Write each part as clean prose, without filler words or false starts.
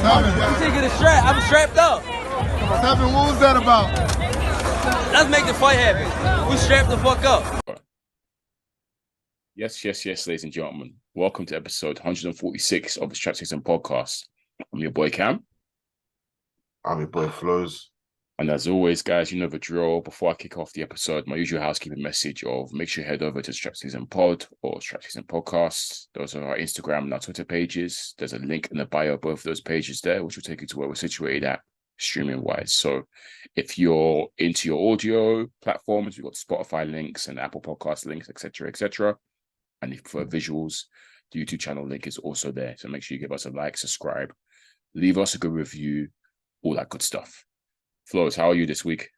I'm taking a strap. I'm strapped up. What's happening? What was that about? Let's make the fight happen. We strapped the fuck up. Yes, ladies and gentlemen. Welcome to episode 146 of the SZN podcast. I'm your boy Kam. I'm your boy Flowz. And as always, guys, you know the drill. Before I kick off the episode, my usual housekeeping message of make sure you head over to SZN Pod or SZN Podcast. Those are our Instagram and our Twitter pages. There's a link in the bio of both of those pages there, which will take you to where we're situated at streaming-wise. So if you're into your audio platforms, we've got Spotify links and Apple Podcast links, etc., etc. And if for visuals, the YouTube channel link is also there. So make sure you give us a like, subscribe, leave us a good review, all that good stuff. Flowz, how are you this week?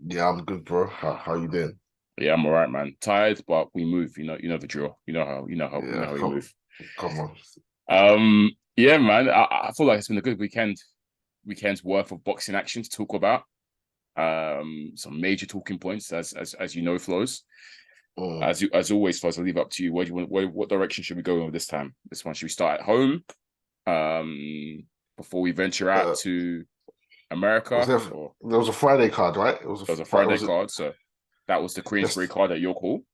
Yeah, I'm good, bro. How you doing? Yeah, I'm all right, man. Tired, but we move. You know the drill. You know how we move. Come on. Yeah, man. I feel like it's been a good weekend's worth of boxing action to talk about. Some major talking points, as you know, Flowz. As always, Flowz, I'll leave it up to you. What direction should we go in with this time? This one, should we start at home? Before we venture out to America? There was a Friday card, right? There was a Friday card, so that was the Queensbury card at your call.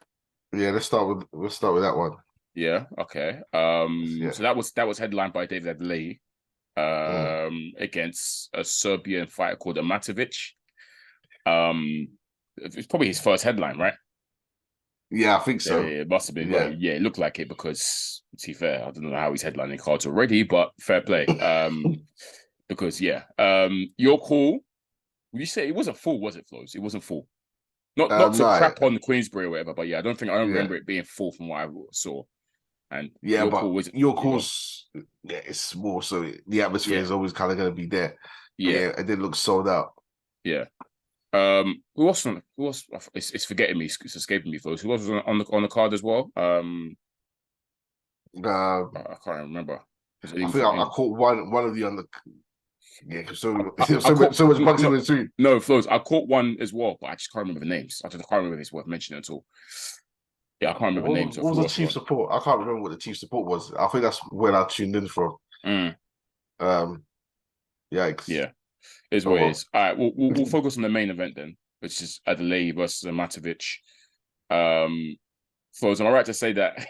Yeah, we'll start with that one. Yeah, okay. So that was headlined by David Adeleye against a Serbian fighter called Ahmatovic. It's probably his first headline, right? Yeah, I think so. Yeah, it must have been. Yeah. Yeah, it looked like it because, to be fair, I don't know how he's headlining cards already, but fair play. Because, your call, would you say it wasn't full, was it, Flowz? It wasn't full. Not to crap on the Queensbury or whatever, but I don't remember it being full from what I saw. And your call's it's small, so the atmosphere is always kind of going to be there. Yeah, it did look sold out. Yeah. Who else? It's forgetting me. It's escaping me, Flowz. Who was on the card as well? I can't remember. I think I caught one of the on the. Yeah, so much boxing in between. No, Flowz. I caught one as well, but I just can't remember the names. I can't remember if it's worth mentioning at all. Yeah, I can't remember names. What was the chief support? I can't remember what the chief support was. I think that's where I tuned in from. Yikes. Yeah. Is what it is. All right, we'll focus on the main event then, which is Adeleye versus Ahmatovic. Flowz, am I right to say that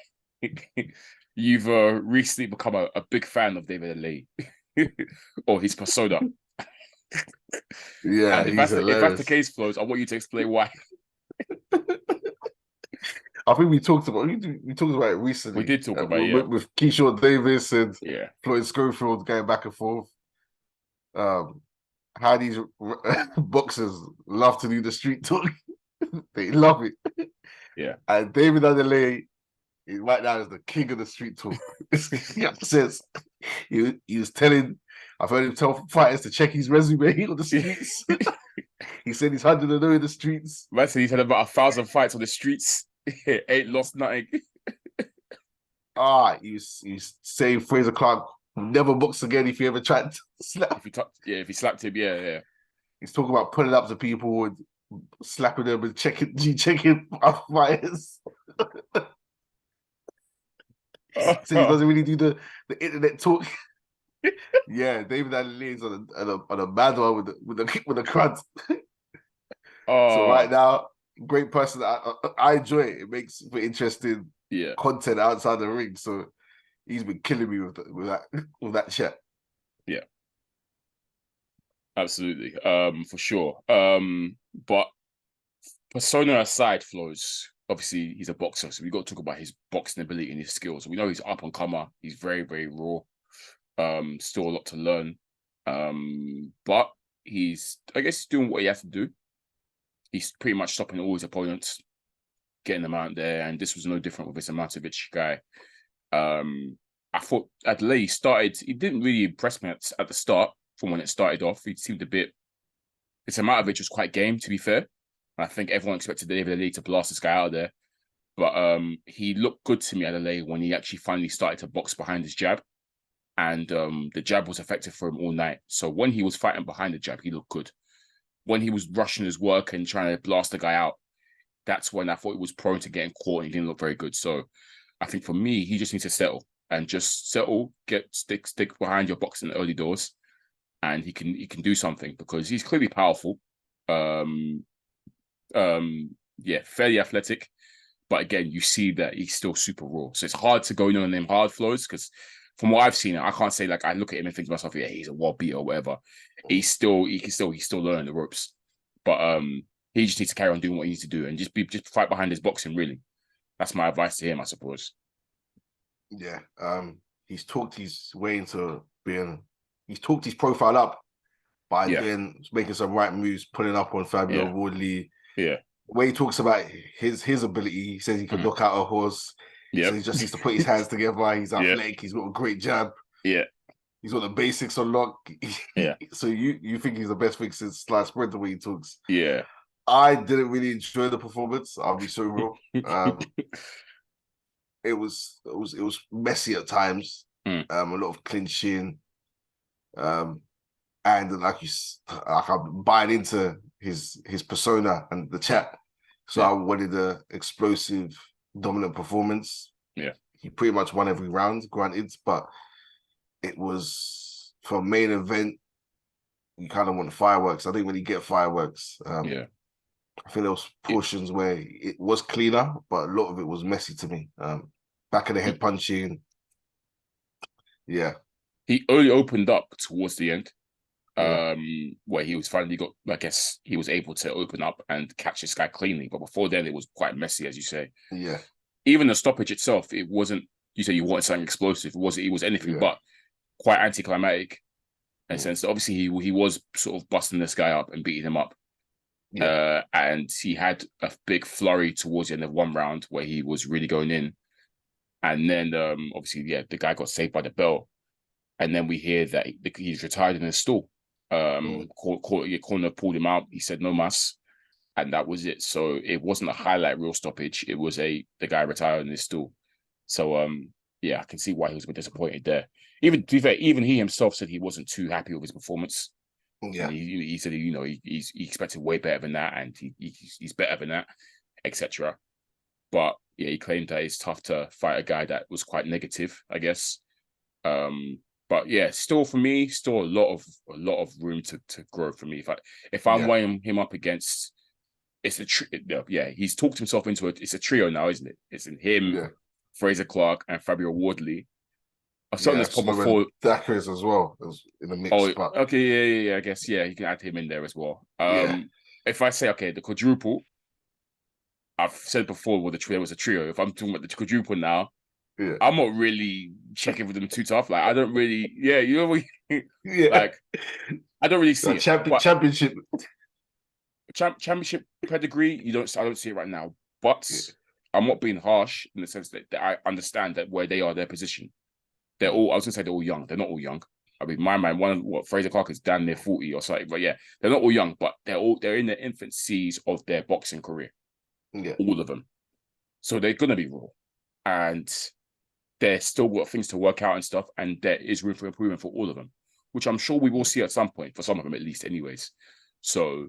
you've recently become a big fan of David Adeleye or his persona? Yeah, if that's the case, Flowz, I want you to explain why. I think we talked about it recently. We did talk about it with Keyshawn Davis and yeah, Floyd Schofield going back and forth. How these boxers love to do the street talk. They love it. Yeah. And David Adeleye right now is the king of the street talk. Since he was telling, I've heard him tell fighters to check his resume on the streets. He said he's 100-0 in the streets. Man said he's had about 1,000 fights on the streets. Ain't lost nothing. He was saying Fraser Clark never box again if he ever tried to slap. If he slapped him, yeah. He's talking about pulling up to people and slapping them and checking fighters. So he doesn't really do the internet talk. Yeah, David Adeleye is on a mad one with the crowd. So right now, great person. I enjoy it. It makes for interesting content outside the ring. So he's been killing me with that chat. Yeah, absolutely, for sure. But persona aside, Flowz, obviously he's a boxer, so we got to talk about his boxing ability and his skills. We know he's up and comer. He's very, very raw. Still a lot to learn. But I guess he's doing what he has to do. He's pretty much stopping all his opponents, getting them out there, and this was no different with this Ahmatovic guy. I thought Adeleye he didn't really impress me at the start from when it started off. He seemed a bit, this Ahmatovic was quite game, to be fair. And I think everyone expected David Adeleye to blast this guy out of there. But he looked good to me, Adeleye, when he actually finally started to box behind his jab. And the jab was effective for him all night. So when he was fighting behind the jab, he looked good. When he was rushing his work and trying to blast the guy out, that's when I thought he was prone to getting caught and he didn't look very good. So I think for me, he just needs to settle. and just settle, stick behind your box in the early doors, and he can do something because he's clearly powerful. Fairly athletic, but again, you see that he's still super raw. So it's hard to go in on him hard Flowz because from what I've seen, I can't say like I look at him and think to myself, yeah, he's a world beater or whatever. He's still learning the ropes, but he just needs to carry on doing what he needs to do and just fight behind his boxing. Really, that's my advice to him, I suppose. Yeah, he's talked his way into being. He's talked his profile up by making some right moves, pulling up on Fabio Wardley. Yeah. Where he talks about his ability, he says he can knock out a horse. Yeah. So he just needs to put his hands together. He's athletic. He's got a great jab. Yeah. He's got the basics on lock. Yeah. So you think he's the best thing since sliced sprint the way he talks. Yeah. I didn't really enjoy the performance. I'll be so real. It was messy at times. A lot of clinching. And I'm buying into his persona and the chat. So I wanted an explosive, dominant performance. Yeah. He pretty much won every round, granted, but it was for a main event, you kind of want fireworks. I didn't really get fireworks. I think there was portions where it was cleaner, but a lot of it was messy to me. Back of the head punching. Yeah. He only opened up towards the end. Where he was finally I guess he was able to open up and catch this guy cleanly. But before then, it was quite messy, as you say. Yeah. Even the stoppage itself, it wasn't, you said you wanted something explosive. It was anything but quite anticlimactic in a sense that obviously he was sort of busting this guy up and beating him up. Yeah. And he had a big flurry towards the end of one round where he was really going in. And then obviously, the guy got saved by the bell. And then we hear that he's retired in his stool. Corner pulled him out. He said no mas, and that was it. So it wasn't a highlight reel stoppage. It was the guy retired in his stool. So I can see why he was a bit disappointed there. Even to be fair, even he himself said he wasn't too happy with his performance. Yeah, and he said he expected way better than that, and he's better than that, etc. But he claimed that it's tough to fight a guy that was quite negative, I guess. But still for me, still a lot of room to grow for me. If I'm weighing him up against, he's talked himself into it. It's a trio now, isn't it? It's in him, Fraser Clark, and Fabio Wardley. I've seen this pop before. Dakars as well in the mix. Okay, I guess you can add him in there as well. If I say the quadruple, I've said before there was a trio. If I'm talking about the quadruple now. Yeah. I'm not really checking for them too tough. Like I don't really, like I don't really see championship pedigree. I don't see it right now. But I'm not being harsh in the sense that I understand that where they are, their position. I was gonna say they're all young. They're not all young. I mean, my man, Fraser Clark is damn near 40 or something. But they're not all young, but they're in the infancies of their boxing career. Yeah, all of them. So they're gonna be raw, and they're still got things to work out and stuff, and there is room for improvement for all of them, which I'm sure we will see at some point, for some of them at least anyways. So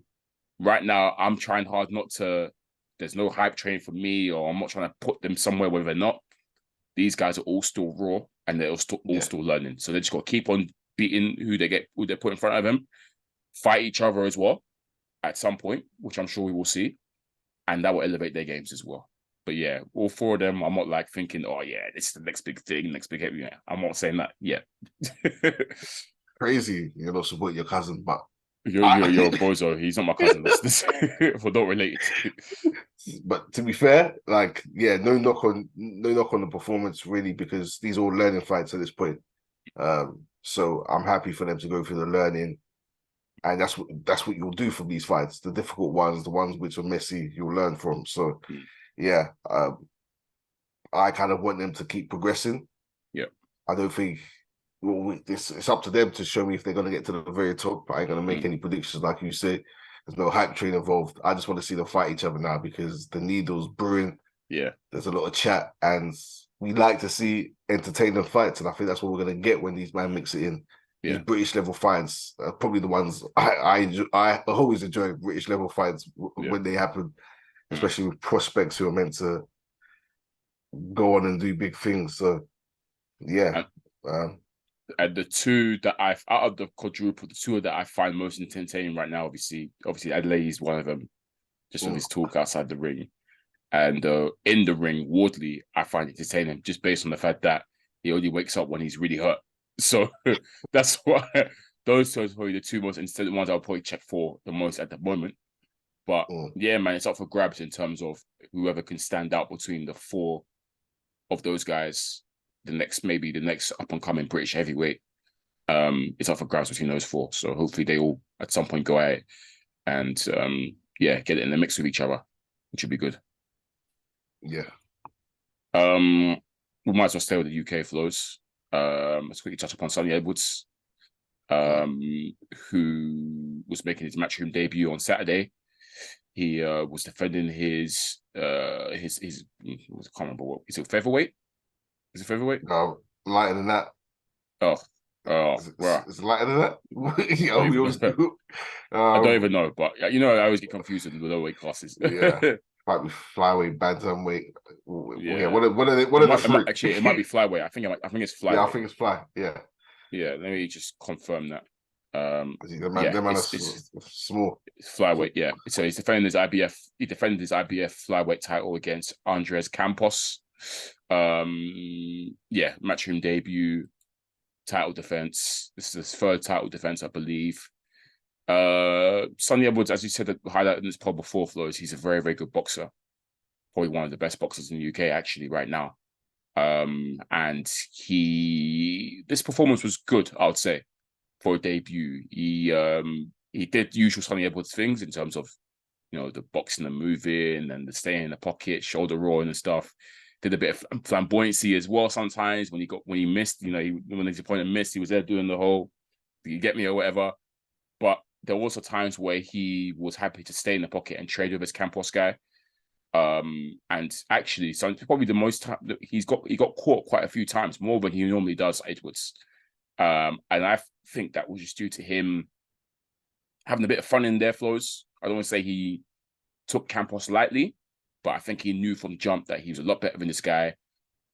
right now, I'm trying hard there's no hype train for me, or I'm not trying to put them somewhere where they're not. These guys are all still raw, and they're all still learning. So they just got to keep on beating who they put in front of them, fight each other as well at some point, which I'm sure we will see, and that will elevate their games as well. But all four of them, I'm not like thinking, this is the next big thing, next big hit. Yeah, I'm not saying that yet. Crazy, support your cousin, but you're a bozo. He's not my cousin. We're not related. But to be fair, no knock on the performance really, because these are all learning fights at this point. So I'm happy for them to go through the learning, and that's what you'll do from these fights. The difficult ones, the ones which are messy, you'll learn from. So. I kind of want them to keep progressing. Yeah, I don't think it's up to them to show me if they're going to get to the very top. I ain't going to make any predictions, like you say. There's no hype train involved. I just want to see them fight each other now because the needle's brewing. Yeah, there's a lot of chat, and we like to see entertaining fights, and I think that's what we're going to get when these men mix it in. These British level fights are probably the ones I enjoy. I always enjoy British level fights when they happen. Especially with prospects who are meant to go on and do big things. So, Yeah. And the two that out of the quadruple, the two that I find most entertaining right now, obviously Adeleye is one of them, just with his talk outside the ring. And in the ring, Wardley, I find entertaining just based on the fact that he only wakes up when he's really hurt. So that's why those two are probably the two most entertaining ones I'll probably check for the most at the moment. But yeah, man, it's up for grabs in terms of whoever can stand out between the four of those guys. The next up and coming British heavyweight. It's up for grabs between those four. So hopefully they all at some point go at it and get it in the mix with each other, which would be good. Yeah. We might as well stay with the UK Flowz. Let's quickly touch upon Sonny Edwards, who was making his matchroom debut on Saturday. He was defending his I can't remember what is it, featherweight? Is it featherweight? No, lighter than that. Oh, wow. It's lighter than that. I don't even know, but I always get confused with the low weight classes. Yeah, might be flyweight, bantamweight. Yeah, what are they? Actually, it might be flyweight. I think it's flyweight. Yeah, I think it's fly. Yeah. Yeah, let me just confirm that. It's small. It's flyweight, yeah. So he's defending his IBF. He defended his IBF flyweight title against Andres Campos. Matchroom debut, title defense. This is his third title defense, I believe. Sonny Edwards, as you said, highlighted in this pod before, Flowz, he's a very, very good boxer. Probably one of the best boxers in the UK actually right now. And this performance was good, I would say, for a debut. He did usual Sonny Edwards things in terms of, the boxing and moving and the staying in the pocket, shoulder rolling and stuff. Did a bit of flamboyancy as well sometimes when he missed, when his opponent missed, he was there doing the whole, you get me or whatever. But there were also times where he was happy to stay in the pocket and trade with his Campos guy. And actually, so probably the most time he got caught quite a few times, more than he normally does, Edwards. And I think that was just due to him having a bit of fun in there, Flowz. I don't want to say he took Campos lightly, but I think he knew from jump that he was a lot better than this guy,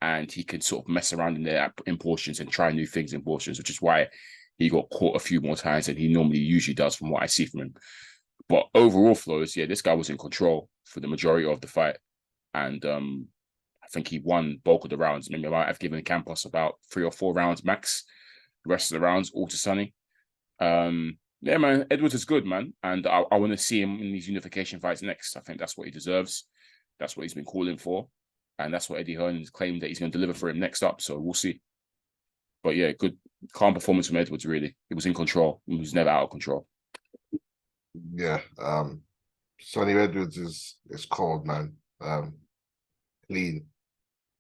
and he could sort of mess around in there in portions and try new things in portions, which is why he got caught a few more times than he usually does from what I see from him. But overall, Flowz, this guy was in control for the majority of the fight. And I think he won bulk of the rounds. Maybe I might have given Campos about 3 or 4 rounds max. The rest of the rounds, all to Sonny. Yeah, man, Edwards is good, man. And I want to see him in these unification fights next. I think that's what he deserves. That's what he's been calling for. And that's what Eddie Hearn has claimed that he's going to deliver for him next up. So we'll see. But yeah, good, calm performance from Edwards, really. He was in control. He was never out of control. Yeah. Sonny Edwards is cold, man. Clean.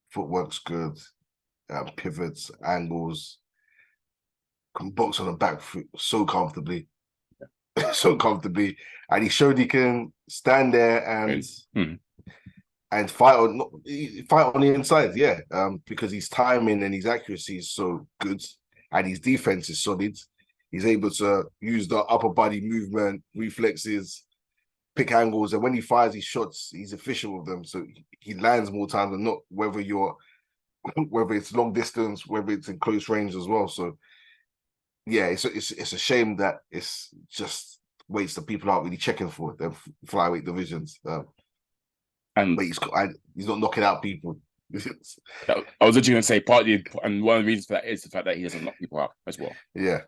Footwork's good. Pivots, angles. Can box on the back foot so comfortably. Yeah. So comfortably. And he showed he can stand there and fight on the inside, yeah. Because his timing and his accuracy is so good and his defense is solid. He's able to use the upper body movement, reflexes, pick angles, and when he fires his shots, he's efficient with them. So he lands more times than not, whether it's long distance, whether it's in close range as well. So yeah, it's a shame that it's just weights that people aren't really checking for, the flyweight divisions. But he's not knocking out people. I was literally going to say partly, and one of the reasons for that is the fact that he doesn't knock people out as well. Yeah,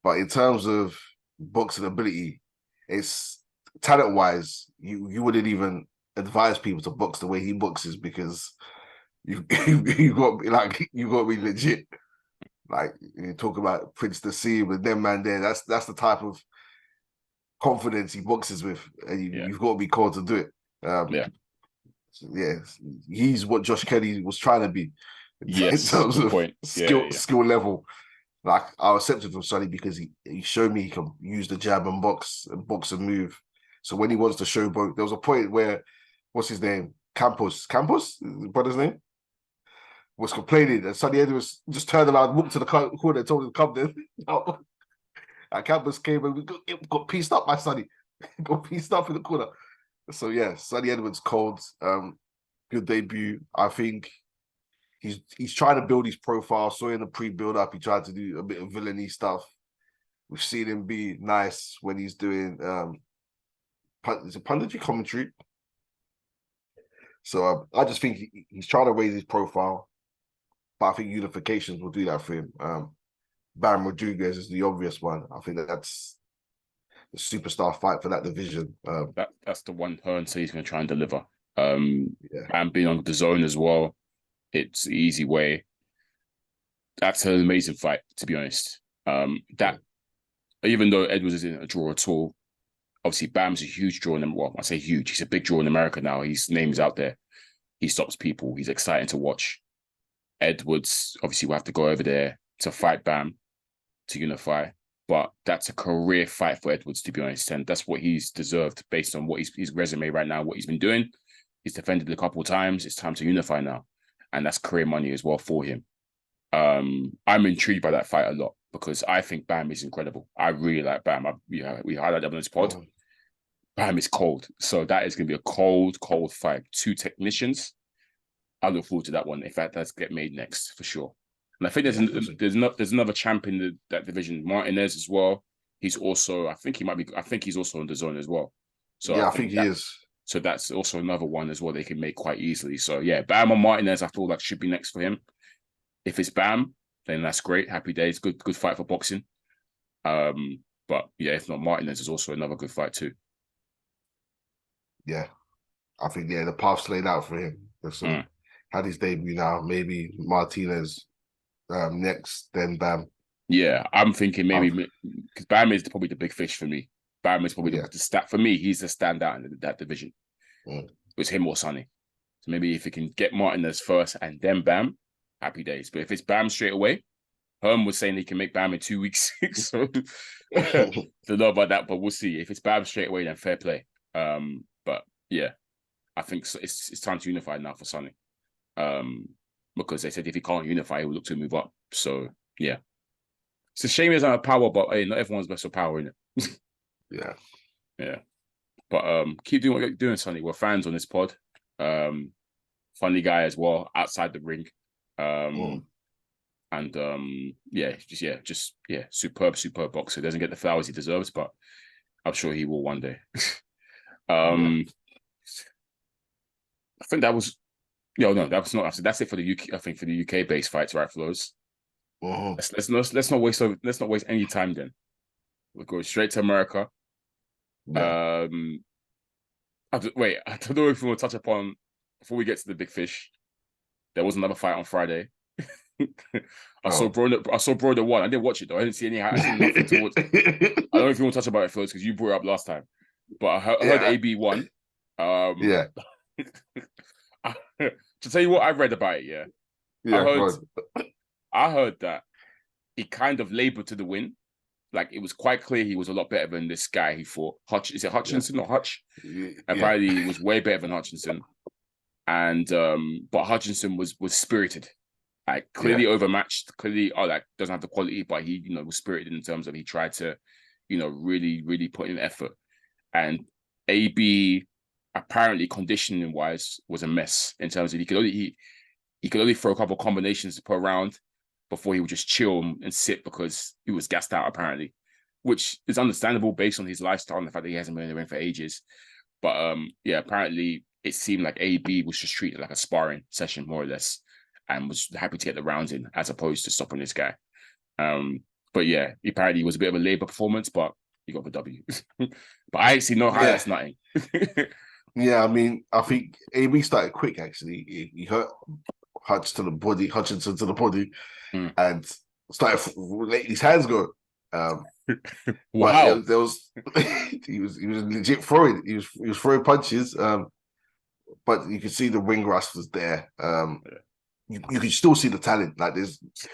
but in terms of boxing ability, it's talent-wise, you wouldn't even advise people to box the way he boxes because you got to be legit. Like you talk about Prince the Sea with them man there, that's the type of confidence he boxes with, and you've got to be called to do it. He's what Josh Kelly was trying to be. Yes, in terms of skill level. Like I accepted from Sonny because he showed me he can use the jab and box and move. So when he wants to showboat, there was a point where what's his name? Campos, his brother's name, was complaining, and Sonny Edwards just turned around, walked to the corner, and told him to come there. And Campos came and got pieced up by Sonny. Got pieced up in the corner. So yeah, Sonny Edwards cold. Good debut. I think he's trying to build his profile. So in the pre-build up, he tried to do a bit of villainy stuff. We've seen him be nice when he's doing is it punditry commentary. So I just think he's trying to raise his profile, but I think unifications will do that for him. Bam Rodriguez is the obvious one. I think that's the superstar fight for that division. That's the one Hearn says he's going to try and deliver. And being on the zone as well, it's the easy way. That's an amazing fight, to be honest. Even though Edwards isn't a draw at all, obviously Bam's a huge draw in well, I say huge, he's a big draw in America now. His name's out there. He stops people. He's exciting to watch. Edwards obviously will have to go over there to fight Bam, to unify. But that's a career fight for Edwards, to be honest. And that's what he's deserved based on what his resume right now, what he's been doing. He's defended a couple of times. It's time to unify now. And that's career money as well for him. I'm intrigued by that fight a lot because I think Bam is incredible. I really like Bam. We highlighted that on this pod. Bam is cold. So that is going to be a cold fight. 2 technicians. I look forward to that one if that does get made next, for sure. And I think there's another champ in that division, Martinez as well. He's also, I think he's also on the zone as well. So yeah, I think he is. So that's also another one as well they can make quite easily. So yeah, Bam or Martinez, I feel that should be next for him. If it's Bam, then that's great. Happy days. Good fight for boxing. But yeah, if not, Martinez is also another good fight too. Yeah. I think the path's laid out for him. So had his debut now, maybe Martinez next, then Bam. Yeah, I'm thinking maybe because Bam is probably the big fish for me. Bam is probably the stat for me. He's the standout in that division. It's him or Sonny. So maybe if he can get Martinez first and then Bam, happy days. But if it's Bam straight away, Herm was saying he can make Bam in 2 weeks. So don't know about that, but we'll see. If it's Bam straight away, then fair play. But yeah, I think it's time to unify now for Sonny. Because they said if he can't unify, he will look to move up. So yeah, it's a shame he doesn't have power, but hey, not everyone's best for power, isn't it? Yeah. But keep doing what you're doing, Sonny. We're fans on this pod. Funny guy as well outside the ring. Superb boxer. Doesn't get the flowers he deserves, but I'm sure he will one day. I think that was. That's not. That's it for the UK. I think for the UK based fights, right, Flowz? Let's not waste any time. Then we'll go straight to America. I don't know if we want to touch upon before we get to the big fish. There was another fight on Friday. I saw Broner won. I didn't watch it though. I didn't see any. I seen nothing to watch. I don't know if you want to touch about it first because you brought it up last time. But I heard AB won. To tell you what I read about it, I heard that he kind of labored to the win. Like it was quite clear he was a lot better than this guy he fought. Is it Hutchinson or Hutch? Apparently he was way better than Hutchinson. And but Hutchinson was spirited. Like clearly overmatched, clearly doesn't have the quality, but he was spirited in terms of he tried to, really, really put in effort. And AB apparently conditioning wise was a mess in terms of he could only throw a couple of combinations per round before he would just chill and sit because he was gassed out apparently, which is understandable based on his lifestyle and the fact that he hasn't been in the ring for ages. But apparently it seemed like AB was just treated like a sparring session more or less and was happy to get the rounds in as opposed to stopping this guy. But yeah, apparently it was a bit of a labor performance, but he got the W. But I ain't seen no highlights, nothing. Yeah, I mean, I think AB started quick, actually. He hurt Hutchinson to the body, and started letting his hands go. Wow. There was he was legit throwing. He was throwing punches, but you could see the ring rust was there. You can still see the talent. Like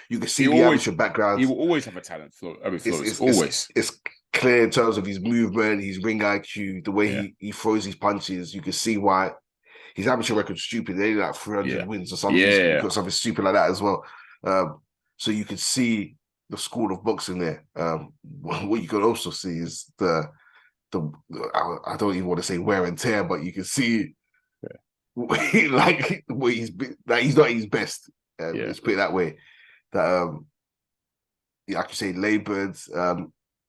you can see the amateur background. He will always have a talent. It's clear in terms of his movement, his ring IQ, the way he throws his punches. You can see why his amateur record's stupid. They like 300 wins or something. He's got something stupid like that as well. So you can see the school of boxing there. What you can also see is the I don't even want to say wear and tear, but you can see like where he's not his best. Let's put it that way. That like you say, laboured.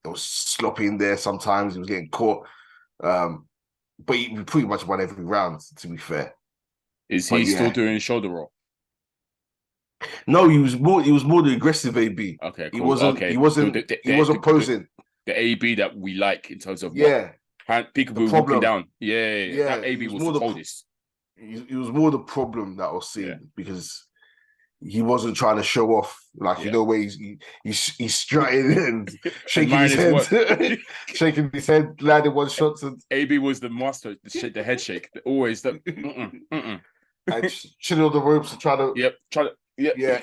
It was sloppy in there sometimes. He was getting caught. But he pretty much won every round, to be fair. Is he still doing shoulder roll? No, he was more the aggressive AB. Okay, cool. He wasn't posing. The AB that we like in terms of peekaboo walking down. Yeah. That AB was the coldest. It was more the problem that I was seeing because he wasn't trying to show off, like where he's strutting and shaking his head, shaking his head, landing one shots. And AB was the master, the head shake, always the and chilling on the ropes and trying to yeah.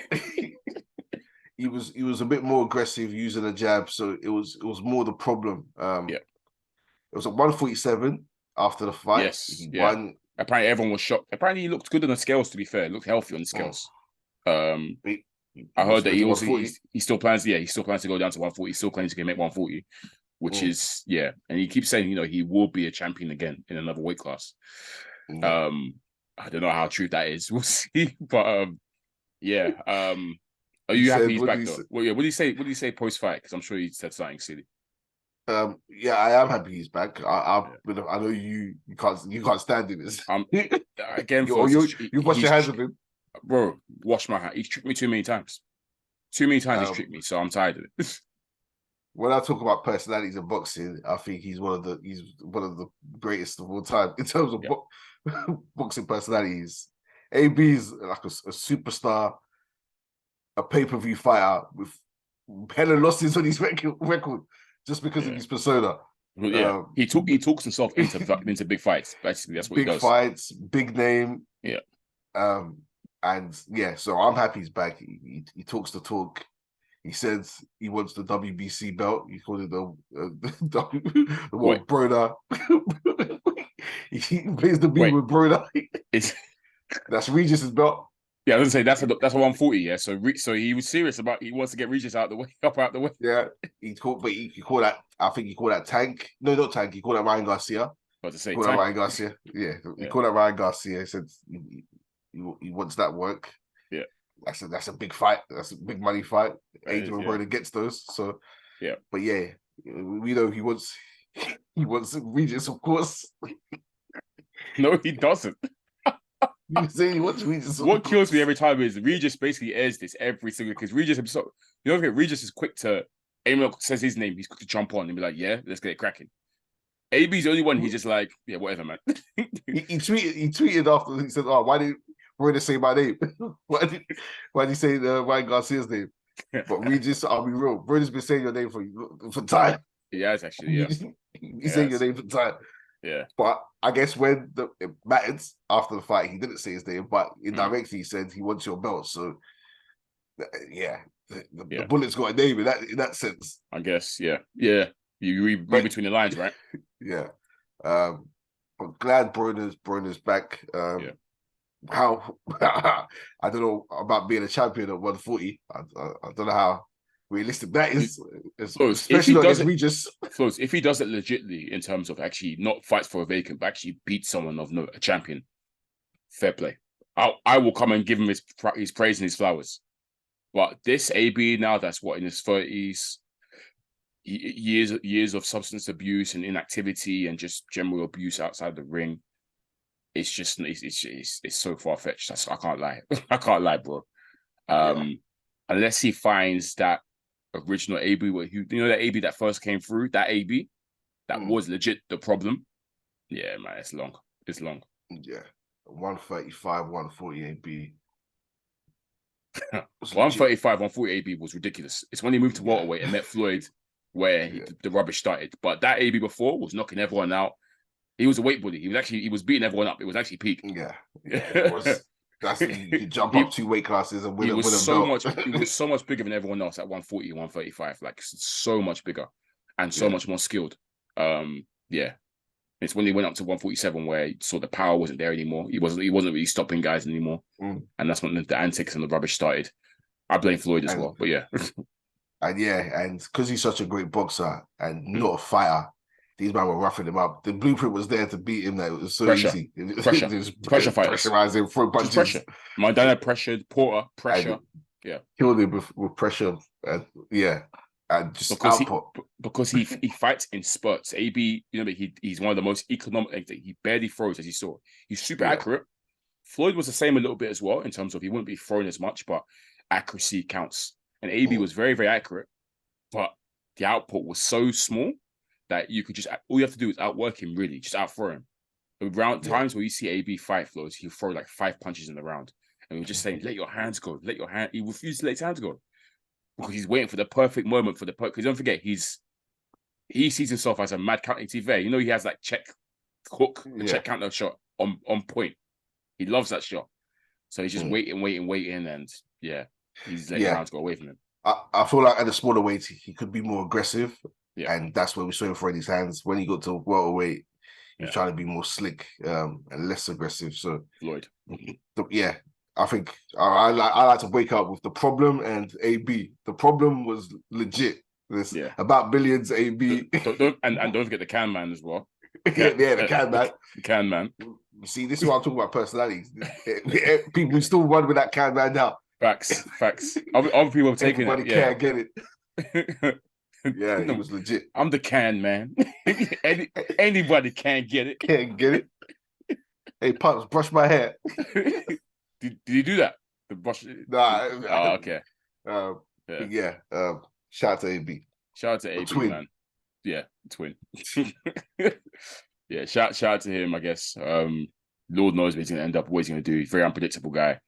He was a bit more aggressive using a jab, so it was more the problem. It was at 147 after the fight. Yes, he won. Apparently, everyone was shocked. Apparently, he looked good on the scales. To be fair, he looked healthy on the scales. I heard that he still plans. Yeah, he still plans to go down to 140. He still claims he can make 140, which is and he keeps saying he will be a champion again in another weight class. I don't know how true that is. We'll see, but are you happy he's back though? Well, what did he say post fight? Because I'm sure he said something silly. I am happy he's back. I know you can't stand him. Again, you wash your hands of him, bro. Wash my hand. He's tricked me too many times. He's tricked me, so I'm tired of it. When I talk about personalities in boxing, I think he's one of the greatest of all time in terms of boxing personalities. AB's like a superstar, a pay-per-view fighter with hella losses on his record just because of his persona. He talks himself into big fights. Basically, that's what he does. Big fights, big name. Yeah. So I'm happy he's back. He talks the talk. He says he wants the WBC belt. He called it the one Broner. He plays the beat with Broner. That's Regis's belt. Yeah, I was gonna say that's a 140. Yeah, so he was serious about he wants to get Regis out the way. Yeah, he called that. I think he called that Tank. No, not Tank. He called that Ryan Garcia. What to say? Called that Ryan Garcia. Yeah, he called that Ryan Garcia. He said he wants that work. Yeah, that's a big fight. That's a big money fight. Adrian Broner gets those. So but we know he wants Regis, of course. No, he doesn't. You say he wants Regis. What kills me every time is Regis basically airs this every single because Regis himself. Regis is quick to. Aimlock says his name. He's quick to jump on and be like, "Yeah, let's get it cracking." AB's the only one. He's just like, "Yeah, whatever, man." he tweeted after. He said, "Oh, why did Broner say my name? why did he say Ryan Garcia's name?" But Regis, I'll be real. Broner's been saying your name for time. Yeah, it's actually He's saying your name for time. Yeah, but I guess when it mattered after the fight, he didn't say his name, but indirectly he said he wants your belt. So, the bullet's got a name in that sense. I guess, yeah. You read between the lines, right? Yeah. But glad Broner's back. How I don't know about being a champion at 140. I don't know how realistic that is, especially against Regis. Flowz, if he does it legitly in terms of actually not fights for a vacant, but actually beat someone of a champion, fair play. I will come and give him his praise and his flowers. But this AB now, that's what in his 30s, years of substance abuse and inactivity and just general abuse outside the ring. It's just it's so far fetched. I can't lie. I can't lie, bro. Unless he finds that original AB, that AB that first came through, that AB that was legit the problem. Yeah, man, it's long. It's long. Yeah, 135, 140 AB. 135, 140 AB was ridiculous. It's when he moved to welterweight and met Floyd where the rubbish started. But that AB before was knocking everyone out. He was a weight bully. He was beating everyone up. It was actually peak. Yeah. It was. You could jump up 2 weight classes and win a belt. He was so much bigger than everyone else at 140, 135. Like so much bigger and so much more skilled. It's when he went up to 147 where he saw the power wasn't there anymore. He wasn't really stopping guys anymore. And that's when the antics and the rubbish started. I blame Floyd as well, but yeah. And because he's such a great boxer and not a fighter, these men were roughing him up. The blueprint was there to beat him. That it was so Pressure. easy. Pressure. Just Pressure fighters. Pressurize him, throw punches. Pressure. Maidana pressured, Porter pressure. Yeah. Killed him with pressure. And just because he fights in spurts. AB, he's one of the most economic. He barely throws, as you saw. He's super accurate. Floyd was the same a little bit as well in terms of he wouldn't be throwing as much, but accuracy counts. And AB was very, very accurate, but the output was so small that you could just all you have to do is outwork him, really, just out throw him. Around times where you see AB fight Floyd, he'll throw like 5 punches in the round, and we're just saying, let your hands go, let your hand. He refused to let his hands go because he's waiting for the perfect moment for the because don't forget he sees himself as a mad counting TV. He has that check hook, the check counter shot on point. He loves that shot, so he's just waiting, and he's letting rounds go away from him. I feel like at the smaller weight he could be more aggressive, and that's where we saw him throwing his hands. When he got to welterweight, he's trying to be more slick and less aggressive. So Floyd, I think I like to wake up with the problem and AB. The problem was legit. This about billions AB. And don't forget the Can Man as well. The Can Man. The Can Man. You see, this is what I'm talking about, personalities. People still run with that Can Man now. Facts. Other people have taken it. Everybody can't get it. It was legit. I'm the Can Man. Anybody can get it. Can't get it. Hey, Pops, brush my hair. Did you do that? The brush? Nah. Oh, okay. Shout out to AB. Shout out to AB, twin. Man. Yeah, twin. Shout out to him, I guess. Lord knows what he's going to end up, what he's going to do. He's a very unpredictable guy.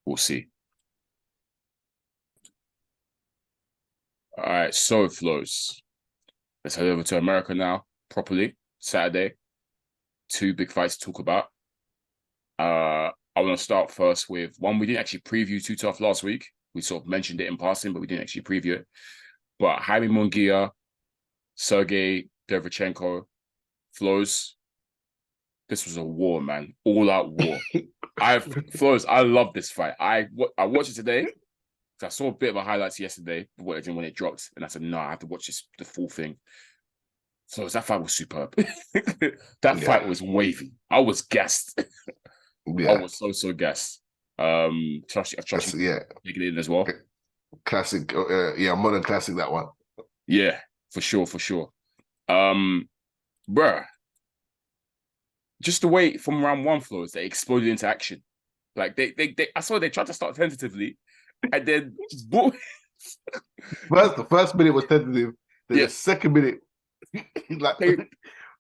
We'll see. All right, so Flowz. Let's head over to America now, properly. Saturday. 2 big fights to talk about. I want to start first with one we didn't actually preview too tough last week. We sort of mentioned it in passing, but we didn't actually preview it. But Jaime Munguia, Sergey Derevyanchenko, Flowz. This was a war, man. All-out war. Flowz, I love this fight. I watched it today. I saw a bit of a highlights yesterday when it dropped, and I said, no, I have to watch the full thing. Flowz, that fight was superb. That fight was wavy. I was gassed. I was so gassed. I trust you taking it in as well. Classic, modern classic, that one. Yeah, for sure. Bruh. Just the way from round 1 Flowz, they exploded into action. Like they I saw they tried to start tentatively, and then the first minute was tentative. Then the second minute,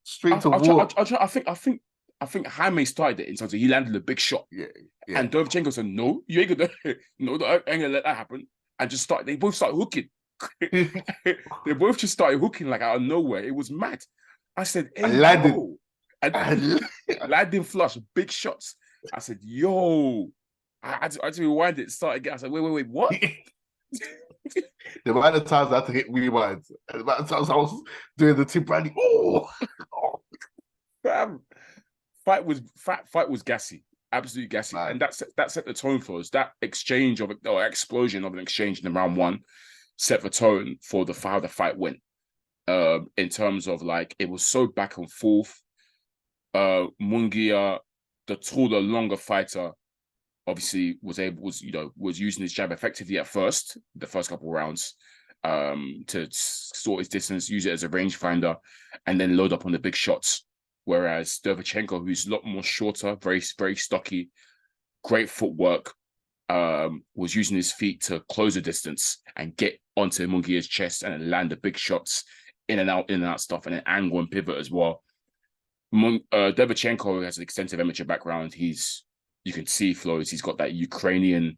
straight to war. I think Jaime started it in terms of he landed a big shot. Yeah. And Derevyanchenko said, no, you ain't gonna let that happen. And they both started hooking. They both just started hooking like out of nowhere. It was mad. I said, hey, landing flush, big shots. I said, yo. I had to rewind it, start again. I said, wait, what? The amount of times I had to hit rewind, and the amount of times I was doing the Tim Bradley. Fight was gassy, absolutely gassy, and that set the tone for us. That exchange explosion of an exchange in round 1 set the tone for how the fight went. In terms of it was so back and forth. Munguia, the taller, longer fighter, obviously was using his jab effectively at first, the first couple of rounds, to sort his distance, use it as a rangefinder, and then load up on the big shots. Whereas Derevyanchenko, who's a lot more shorter, very, very stocky, great footwork, was using his feet to close the distance and get onto Munguia's chest and then land the big shots in and out stuff, and then angle and pivot as well. Derevyanchenko has an extensive amateur background. You can see Flowz, he's got that Ukrainian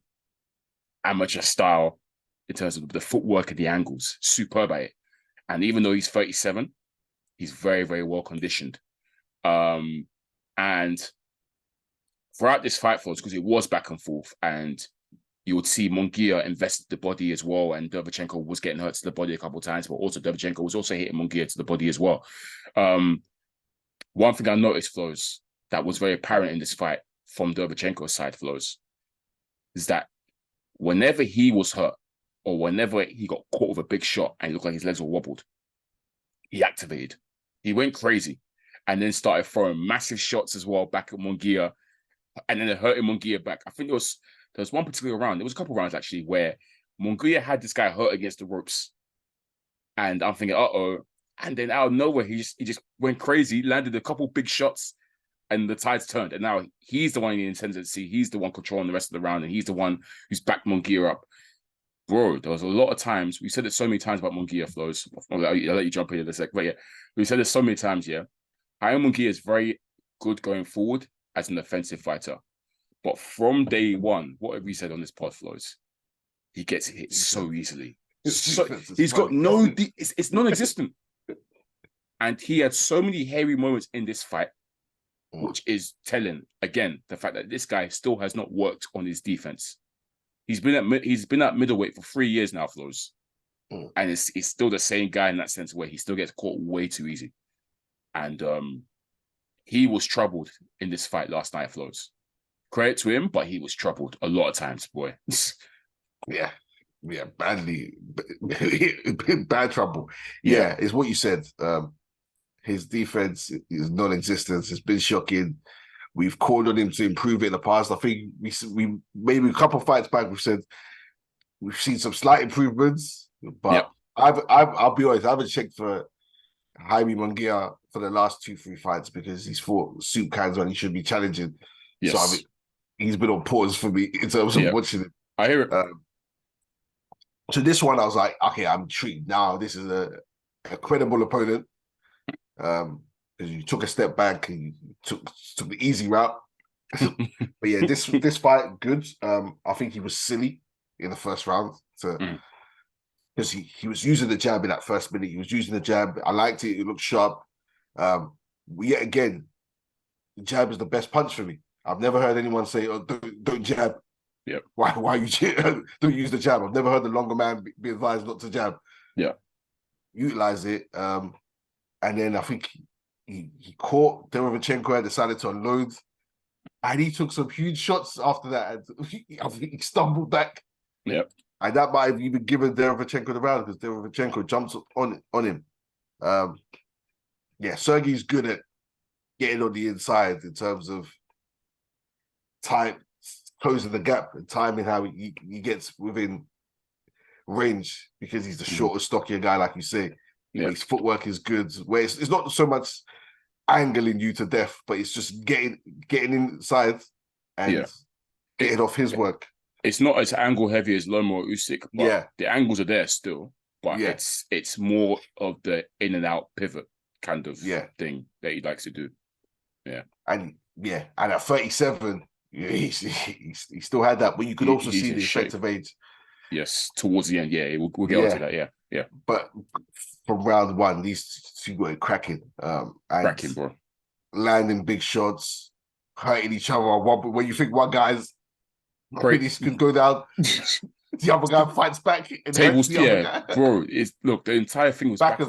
amateur style in terms of the footwork and the angles. Superb at it. And even though he's 37, he's very, very well conditioned. And throughout this fight, Flowz, because it was back and forth, and you would see Munguia invested the body as well, and Derevyanchenko was getting hurt to the body a couple of times, but also Derevyanchenko was also hitting Munguia to the body as well. One thing I noticed, Flowz, that was very apparent in this fight from Derevyanchenko's side, Flowz, is that whenever he was hurt or whenever he got caught with a big shot and it looked like his legs were wobbled, he activated. He went crazy and then started throwing massive shots as well back at Munguia, and then it hurting Munguia back. I think there was one particular round. There was a couple rounds actually where Munguia had this guy hurt against the ropes. And I'm thinking, uh-oh. And then out of nowhere, he just went crazy, landed a couple big shots, and the tides turned. And now he's the one in the intensity. He's the one controlling the rest of the round, and he's the one who's backed Munguia up. Bro, there was a lot of times, we said it so many times about Munguia, Flowz. I'll let you jump in a sec. But yeah, we said it so many times, yeah. Munguia is very good going forward as an offensive fighter. But from day one, what have we said on this pod, Flowz? He gets hit so easily. So, he's got no... It's non-existent. And he had so many hairy moments in this fight, which is telling, again, the fact that this guy still has not worked on his defense. He's been at middleweight for 3 years now, Flowz. And he's still the same guy in that sense where he still gets caught way too easy. And he was troubled in this fight last night, Flowz. Credit to him, but he was troubled a lot of times, boy. Yeah, badly. Bad trouble. Yeah, it's what you said. His defense is non-existent. It's been shocking. We've called on him to improve it in the past. I think we maybe a couple of fights back we've said we've seen some slight improvements, but I'll be honest, I haven't checked for Jaime Munguia for the last 2-3 fights because he's fought soup cans when he should be challenging. Yes. So I mean, he's been on pause for me in terms of watching it. I hear it. So this one, I was like, okay, I'm intrigued. Now this is a credible opponent. Because you took a step back and you took the easy route. But yeah, this fight, good. I think he was silly in the first round because he was using the jab in that first minute. He was using the jab. I liked it. It looked sharp. Yet again, the jab is the best punch for me. I've never heard anyone say, "Oh, don't jab." Yeah. Why you don't use the jab? I've never heard the longer man be advised not to jab. Yeah. Utilize it. And then I think he caught Derevyanchenko and decided to unload. And he took some huge shots after that. And I think he stumbled back. Yep. And that might have even given Derevyanchenko the round because Derevyanchenko jumps on him. Sergey's good at getting on the inside in terms of time, closing the gap and timing how he gets within range because he's the shorter, stockier guy, like you say. Yeah. His footwork is good. Where it's not so much angling you to death, but it's just getting inside and getting off his work. It's not as angle heavy as Loma or Usyk, but the angles are there still. But it's more of the in and out pivot kind of thing that he likes to do. Yeah, and at 37, he still had that, but you could also see the effect of age. Yes, towards the end, we'll get onto that. Yeah. But from round one, these two were cracking. Cracking, bro. Landing big shots, hurting each other. When you think one guy's really could go down, the other guy fights back. Tables, bro. Look, the entire thing was back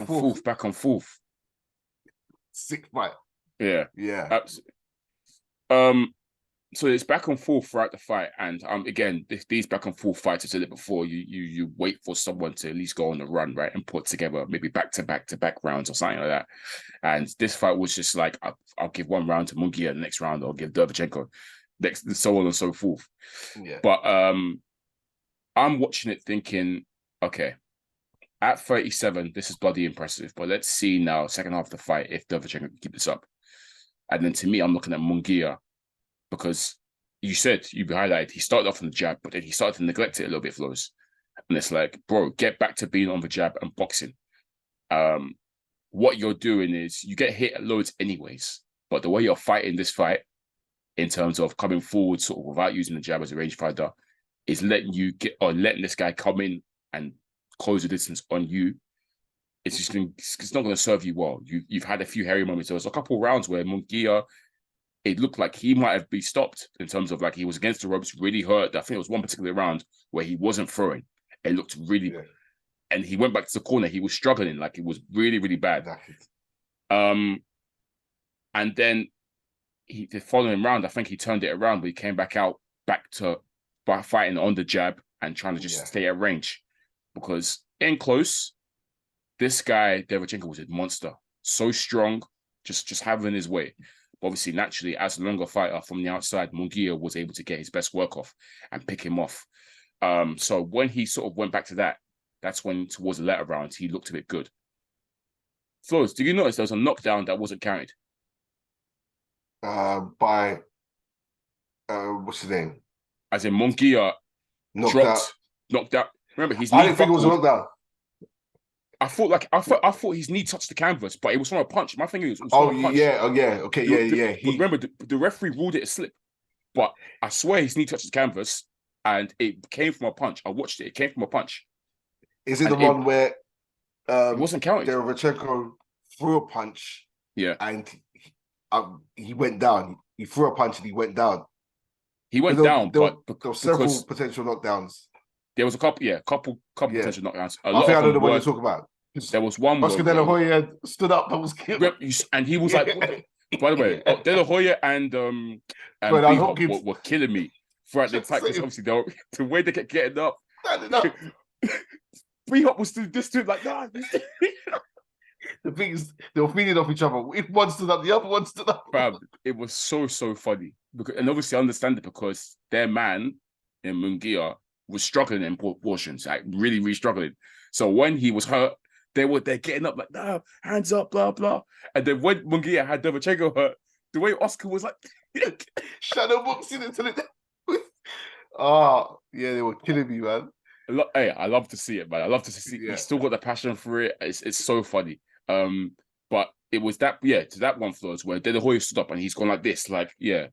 and forth. Sick fight. Yeah. Absolutely. So it's back and forth throughout the fight, and again, these back and forth fights, I said it before. You wait for someone to at least go on the run, right, and put together maybe back to back rounds or something like that. And this fight was just like I'll give one round to Munguia, the next round I'll give Derevyanchenko, next, and so on and so forth. Yeah. But I'm watching it thinking, okay, at 37, this is bloody impressive. But let's see now, second half of the fight, if Derevyanchenko can keep this up. And then to me, I'm looking at Munguia. Because you highlighted, he started off on the jab, but then he started to neglect it a little bit, Flowz. And it's like, bro, get back to being on the jab and boxing. What you're doing is you get hit at loads anyways, but the way you're fighting this fight, in terms of coming forward sort of without using the jab as a rangefinder, is letting this guy come in and close the distance on you. It's not going to serve you well. You've had a few hairy moments. There was a couple of rounds where Munguia, it looked like he might have been stopped in terms of like he was against the ropes, really hurt. I think it was one particular round where he wasn't throwing. It looked really, and he went back to the corner. He was struggling, like it was really, really bad. Exactly. And then the following round, I think he turned it around, but he came back to fighting on the jab and trying to just stay at range, because in close, this guy Derevyanchenko was a monster. so strong, just having his way. But obviously, naturally, as a longer fighter from the outside, Munguia was able to get his best work off and pick him off. So when he sort of went back to that, that's when towards the latter round, he looked a bit good. Flowz, do you notice there was a knockdown that wasn't counted? By what's his name? As in Munguia knocked out. Remember, his knee. I didn't think it was a knockdown. I thought his knee touched the canvas, but it was from a punch. My thing is, it was from a punch. Okay. Remember, the referee ruled it a slip, but I swear his knee touched the canvas, and it came from a punch. I watched it; it came from a punch. Is it the one where it wasn't counted? Derevyanchenko threw a punch, and he went down. He threw a punch and he went down. He went down, but there were several potential knockdowns. There was a couple potential knockdowns. I think I know the one you're talking about. There was one. Oscar De La Hoya stood up and was killed. And he was like, by the way, De La Hoya and were killing me throughout the fight. Because obviously, the way they kept getting up. B-Hop was this dude like, nah. The thing is, they were feeding off each other. If one stood up, the other one stood up. Fam, it was so funny. And obviously, I understand it because their man in Munguia was struggling in portions, like really struggling. So when he was hurt, they're getting up like, nah, hands up, blah blah. And then when Munguia had Derevyanchenko hurt, the way Oscar was like shadow boxing into the. They were killing me, man. I love to see it, man. I love to see. He still got the passion for it. It's so funny. But it was that to that one Flowz where De La Hoya stood up and he's gone like this, like it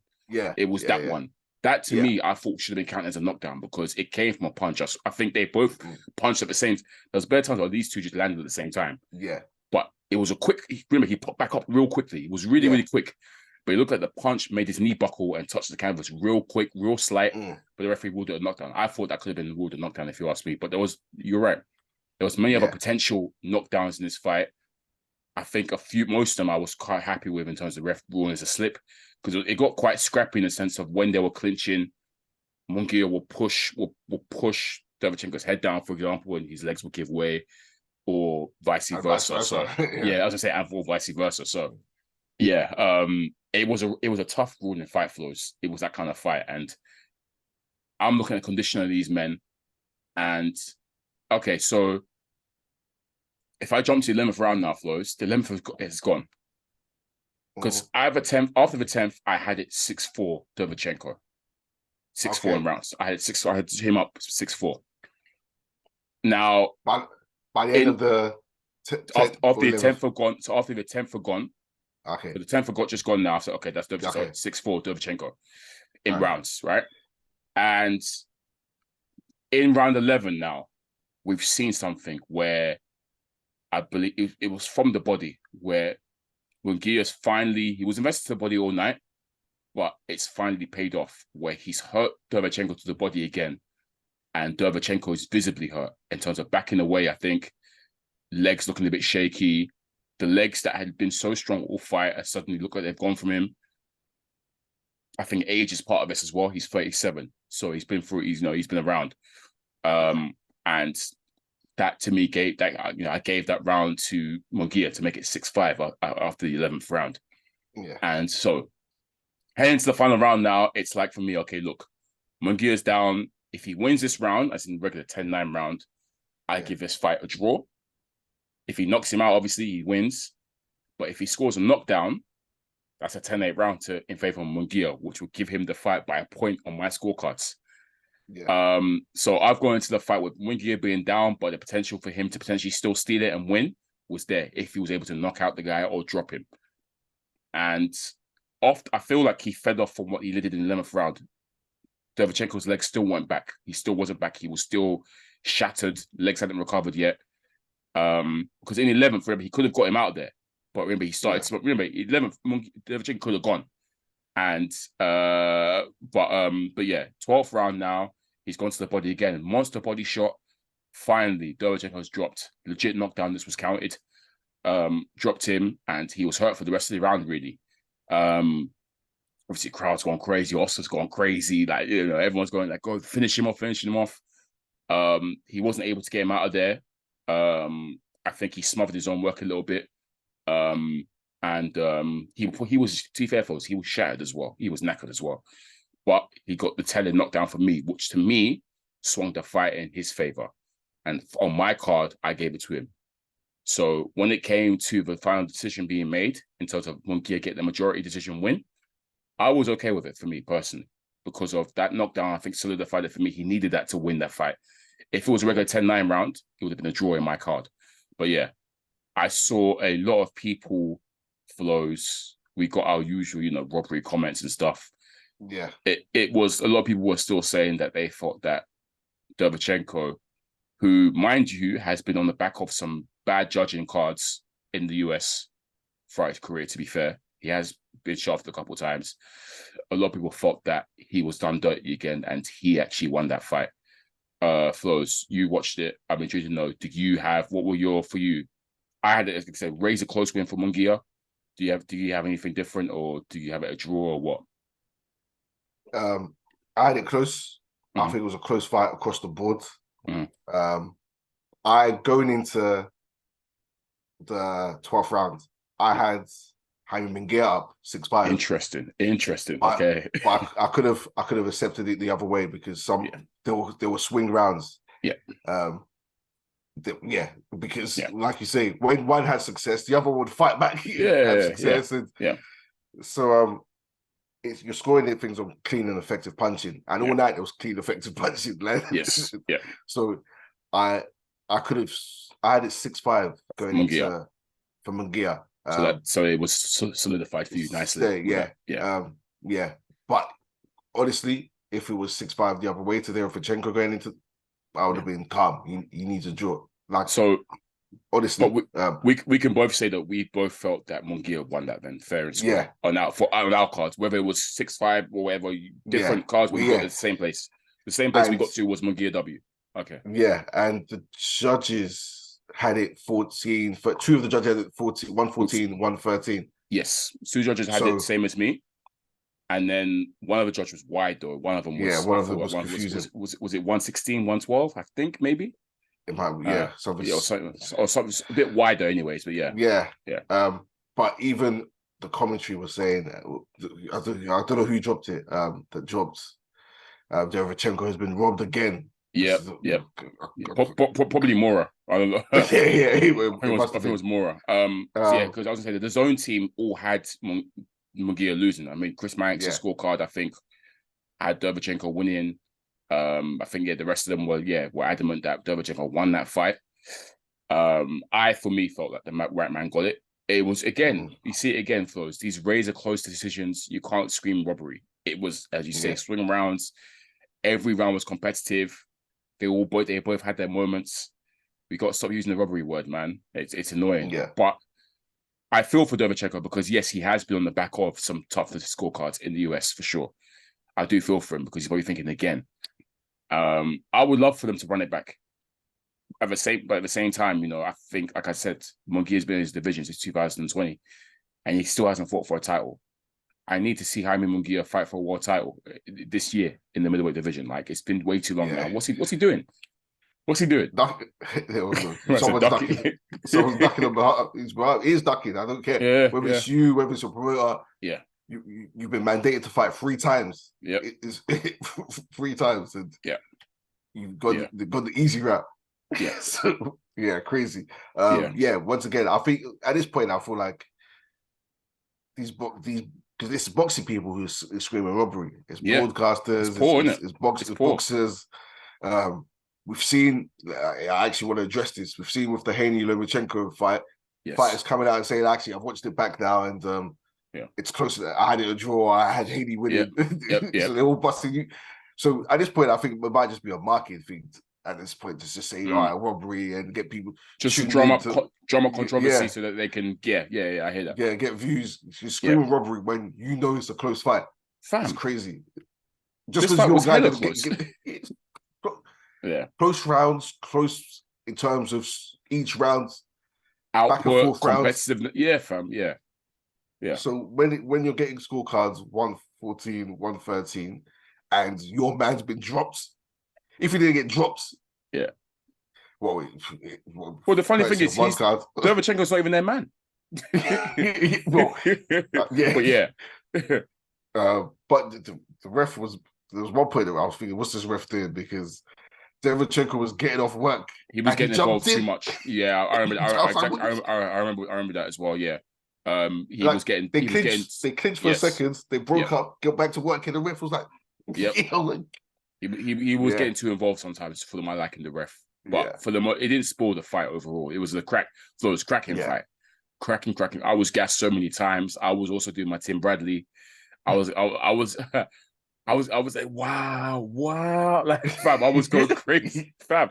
was that one. That to me, I thought should have been counted as a knockdown because it came from a punch. I think they both punched at the same. There's better times where these two just landed at the same time. Yeah, but it was a quick. Remember, he popped back up real quickly. It was really quick. But it looked like the punch made his knee buckle and touched the canvas real quick, real slight. But the referee ruled it a knockdown. I thought that could have been ruled a knockdown if you ask me. But you're right. There was many other potential knockdowns in this fight. I think most of them I was quite happy with in terms of the ref ruling as a slip because it got quite scrappy in the sense of when they were clinching, Munguia will push Derevyanchenko's head down, for example, and his legs will give way, or vice versa. So I was gonna say or vice versa. So it was a tough ruling fight, Flowz. It was that kind of fight, and I'm looking at the condition of these men, and okay, so if I jump to the 11th round now, Flowz, the 11th is gone. Because after the 10th, I had it 6-4 Derevyanchenko. 6-4 in rounds. I had him up 6-4. Now by the end of the after the 10th had gone, so after the 10th had gone, okay. So the 10th had just gone now. So okay, that's Derevyanchenko. 6-4 Derevyanchenko in rounds, right? And in round 11 now, we've seen something where I believe it was from the body where Munguia's he was invested to the body all night, but it's finally paid off where he's hurt Derevyanchenko to the body again. And Derevyanchenko is visibly hurt in terms of backing away, I think. Legs looking a bit shaky. The legs that had been so strong all fight suddenly look like they've gone from him. I think age is part of this as well. He's 37. So he's been through, he's been around. And that to me I gave that round to Munguia to make it 6-5 after the 11th round. Yeah. And so heading to the final round now, it's like for me, okay, look, Munguia's down. If he wins this round, as in regular 10-9 round, I give this fight a draw. If he knocks him out, obviously he wins. But if he scores a knockdown, that's a 10-8 round in favor of Munguia, which will give him the fight by a point on my scorecards. Yeah. So I've gone into the fight with Munguia being down, but the potential for him to potentially still steal it and win was there if he was able to knock out the guy or drop him. And I feel like he fed off from what he did in the 11th round. Derevyanchenko's legs still went back. He still wasn't back. He was still shattered. Legs hadn't recovered yet. Because in the 11th, remember, he could have got him out there. But remember, he started. Yeah. Remember, 11th, Derevyanchenko could have gone. And but yeah, 12th round now, he's gone to the body again. Monster body shot. Finally, Derevyanchenko's dropped. Legit knockdown. This was counted. Dropped him, and he was hurt for the rest of the round. Really. Obviously, crowd's gone crazy. Oscar's gone crazy. Like everyone's going like, go finish him off. He wasn't able to get him out of there. I think he smothered his own work a little bit. He was, to be fair, folks, he was shattered as well. He was knackered as well. But he got the telling knockdown for me, which to me swung the fight in his favor. And on my card, I gave it to him. So when it came to the final decision being made in terms of Munguia get the majority decision win, I was okay with it for me personally, because of that knockdown. I think solidified it for me. He needed that to win that fight. If it was a regular 10-9 round, it would have been a draw in my card. But yeah, I saw a lot of people, Flowz. We got our usual, robbery comments and stuff. Yeah. It was, a lot of people were still saying that they thought that Derevyanchenko, who, mind you, has been on the back of some bad judging cards in the US throughout his career, to be fair. He has been shafted a couple of times. A lot of people thought that he was done dirty again, and he actually won that fight. Flowz, you watched it. I'm intrigued to know, what were your, for you? I had it, as I said, razor close win for Munguia. Do you have anything different, or do you have it a draw, or what? I had it close. I think it was a close fight across the board. I going into the 12th round, I had Munguia up 6-5. Interesting. Okay, but I could have accepted it the other way, because there were swing rounds. Because like you say, when one had success, the other would fight back. So you're scoring things on clean and effective punching, and all night it was clean, effective punching. Yes. So I had it 6-5 going into for Munguia. So it was solidified for you nicely. But honestly, if it was 6-5 the other way to Derevyanchenko going into, I would have been calm. You need to draw. Honestly, but we can both say that we both felt that Munguia won that then, fair and square. On our cards, whether it was 6-5 or whatever, different cards we got at the same place. The same place we got to was Munguia W. Okay. Yeah, and the judges had it 14. Two of the judges had it 14, 114, 113. Yes, two judges had it same as me. And then one of the judges was wide though. One of them was one of them was confusing. Was it 116, 112? I think maybe. It might be, something or something a bit wider, anyways. But yeah. But even the commentary was saying, I don't know who dropped it. That dropped. Derevyanchenko has been robbed again. Yeah. Probably Mora. I don't know. I think it was Mora. Because I was gonna say that the zone team all had Munguia losing. I mean, Chris Manx's scorecard, I think, had Derevyanchenko winning. I think the rest of them were adamant that Derevyanchenko won that fight. I, for me, felt like the right man got it. It was, again, you see it again, Flowz. These razor close decisions, you can't scream robbery. It was, as you say, swing rounds. Every round was competitive. They both had their moments. We got to stop using the robbery word, man. It's annoying. Yeah. But I feel for Derevyanchenko because, yes, he has been on the back of some tough scorecards in the US, for sure. I do feel for him because he's probably thinking again. I would love for them to run it back. But at the same time, I think, like I said, Munguia's been in his division since 2020, and he still hasn't fought for a title. I need to see Jaime Munguia fight for a world title this year in the middleweight division. Like, it's been way too long now. What's he doing? What's he doing? Someone's ducking. Someone's ducking him. He's ducking. I don't care whether it's you, whether it's your promoter. Yeah. You've been mandated to fight 3 times. Yeah. It's 3 times. And you've got the easy route. Yeah. So, crazy. Once again, I think at this point, I feel like these because it's boxing people who's screaming robbery. It's broadcasters, it's boxers. We've seen, I actually want to address this. We've seen with the Haney-Lomachenko fight, fighters coming out and saying, actually, I've watched it back now and it's close. I had it a draw. I had Haney winning. So they're all busting you. So at this point, I think it might just be a marketing thing. At this point, just say, all right, robbery and get people just drama controversy so that they can, I hear that. Yeah, get views. You're screaming robbery when you know it's a close fight. It's crazy. Just because your guy doesn't get close rounds, close in terms of each round, output, back and forth competitive. Yeah, fam. Yeah. So when you're getting scorecards 114, 113, and your man's been dropped. If he didn't get dropped, well, the funny thing is, Derevyanchenko's not even their man. Well, yeah. But yeah. But the ref was, there was one point that I was thinking, what's this ref doing? Because Derevyanchenko was getting off work. He was getting involved too much. Yeah, I remember. I remember that as well. Yeah, he was getting. They clinched for a second. They broke up. Got back to work, and the ref was like, "Yep." He was getting too involved sometimes for my liking the ref, but for the it didn't spoil the fight overall. It was the cracking fight, cracking. I was gassed so many times. I was also doing my Tim Bradley. I was like, wow, like fam, I was going crazy, fam.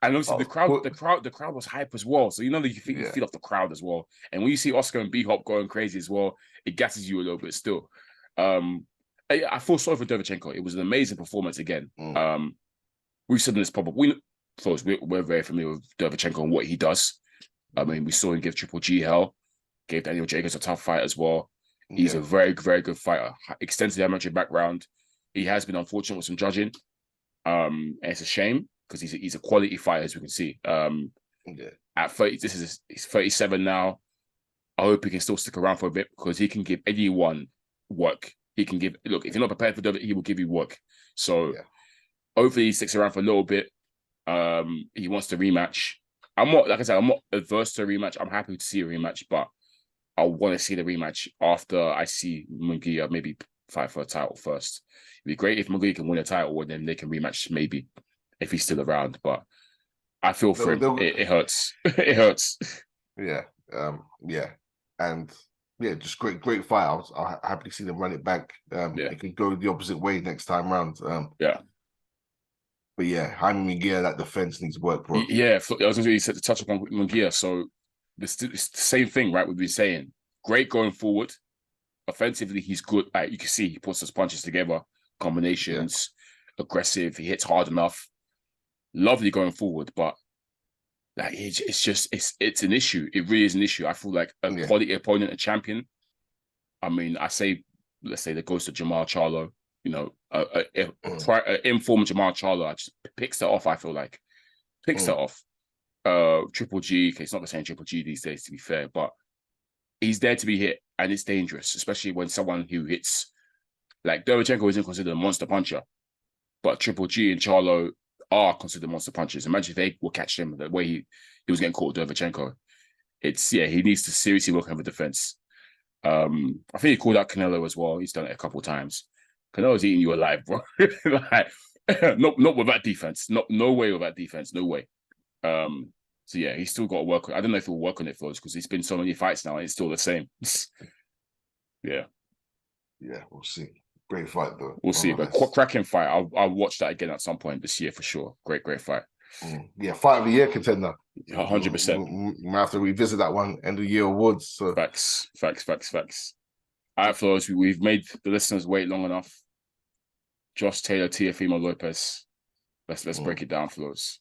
And obviously the crowd was hype as well. So you know that you feel off the crowd as well. And when you see Oscar and B-Hop going crazy as well, it gasses you a little bit still. I feel sorry for Derevyanchenko. It was an amazing performance again. We've said in this probably we're very familiar with Derevyanchenko and what he does. I mean, we saw him give Triple G hell, gave Daniel Jacobs a tough fight as well. He's a very, very good fighter. Extensive amateur background. He has been unfortunate with some judging. And it's a shame because he's a quality fighter, as we can see. At 30, he's 37 now. I hope he can still stick around for a bit because he can give anyone work. He can give, look, if you're not prepared for Derby, he will give you work. So hopefully he sticks around for a little bit. He wants to rematch. I'm not adverse to a rematch. I'm happy to see a rematch, but I want to see the rematch after I see Munguia maybe fight for a title first. It'd be great if Munguia can win a title, and then they can rematch maybe if he's still around. But I feel for him. It hurts. It hurts. Yeah. And just great fight. I'll happily see them run it back. It could go the opposite way next time round. But Jaime Munguia, that defense needs work, bro. Yeah, I was going to say to touch upon Munguia. So it's the same thing, right? We've been saying great going forward. Offensively, he's good. You can see he puts his punches together, combinations, aggressive. He hits hard enough. Lovely going forward, but like it's an issue. It really is an issue. I feel like a quality opponent, a champion. I mean, let's say that goes to Jamal Charlo. You know, an informed Jamal Charlo just picks it off. I feel like picks it off. Triple G. Okay, it's not the same Triple G these days, to be fair, but he's there to be hit, and it's dangerous, especially when someone who hits like Derevyanchenko isn't considered a monster puncher, but Triple G and Charlo are considered monster punchers. Imagine if they will catch him the way he was getting caught with Derevyanchenko. He needs to seriously work on the defense. I think he called out Canelo as well. He's done it a couple of times. Canelo's eating you alive, bro. Like, not with that defense. No way with that defense. No way. So he's still got to work on it. I don't know if he'll work on it, Flowz, because it's been so many fights now and it's still the same. Yeah, we'll see. Great fight though. We'll see. But cracking fight. I'll watch that again at some point this year for sure. Great fight. Fight of the year contender. 100%. We might have to revisit that one, end of year awards. So facts. All right, Flowz, we've made the listeners wait long enough. Josh Taylor, Teofimo Lopez. Let's break it down, Flowz.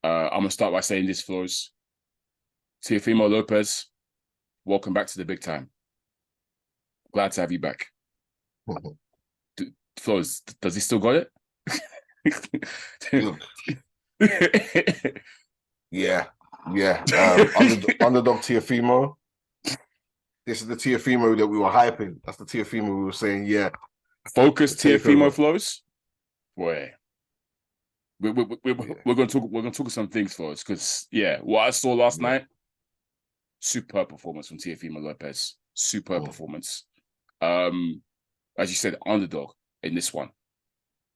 I'm gonna start by saying this, Flowz. Teofimo Lopez, welcome back to the big time. Glad to have you back. Flowz, does he still got it? Underdog Teofimo. This is the Teofimo that we were hyping. That's the Teofimo we were saying, Focus Teofimo, Flowz. Boy. We're gonna talk some things, Flowz, because what I saw last night, superb performance from Teofimo Lopez. Superb performance. As you said, underdog in this one.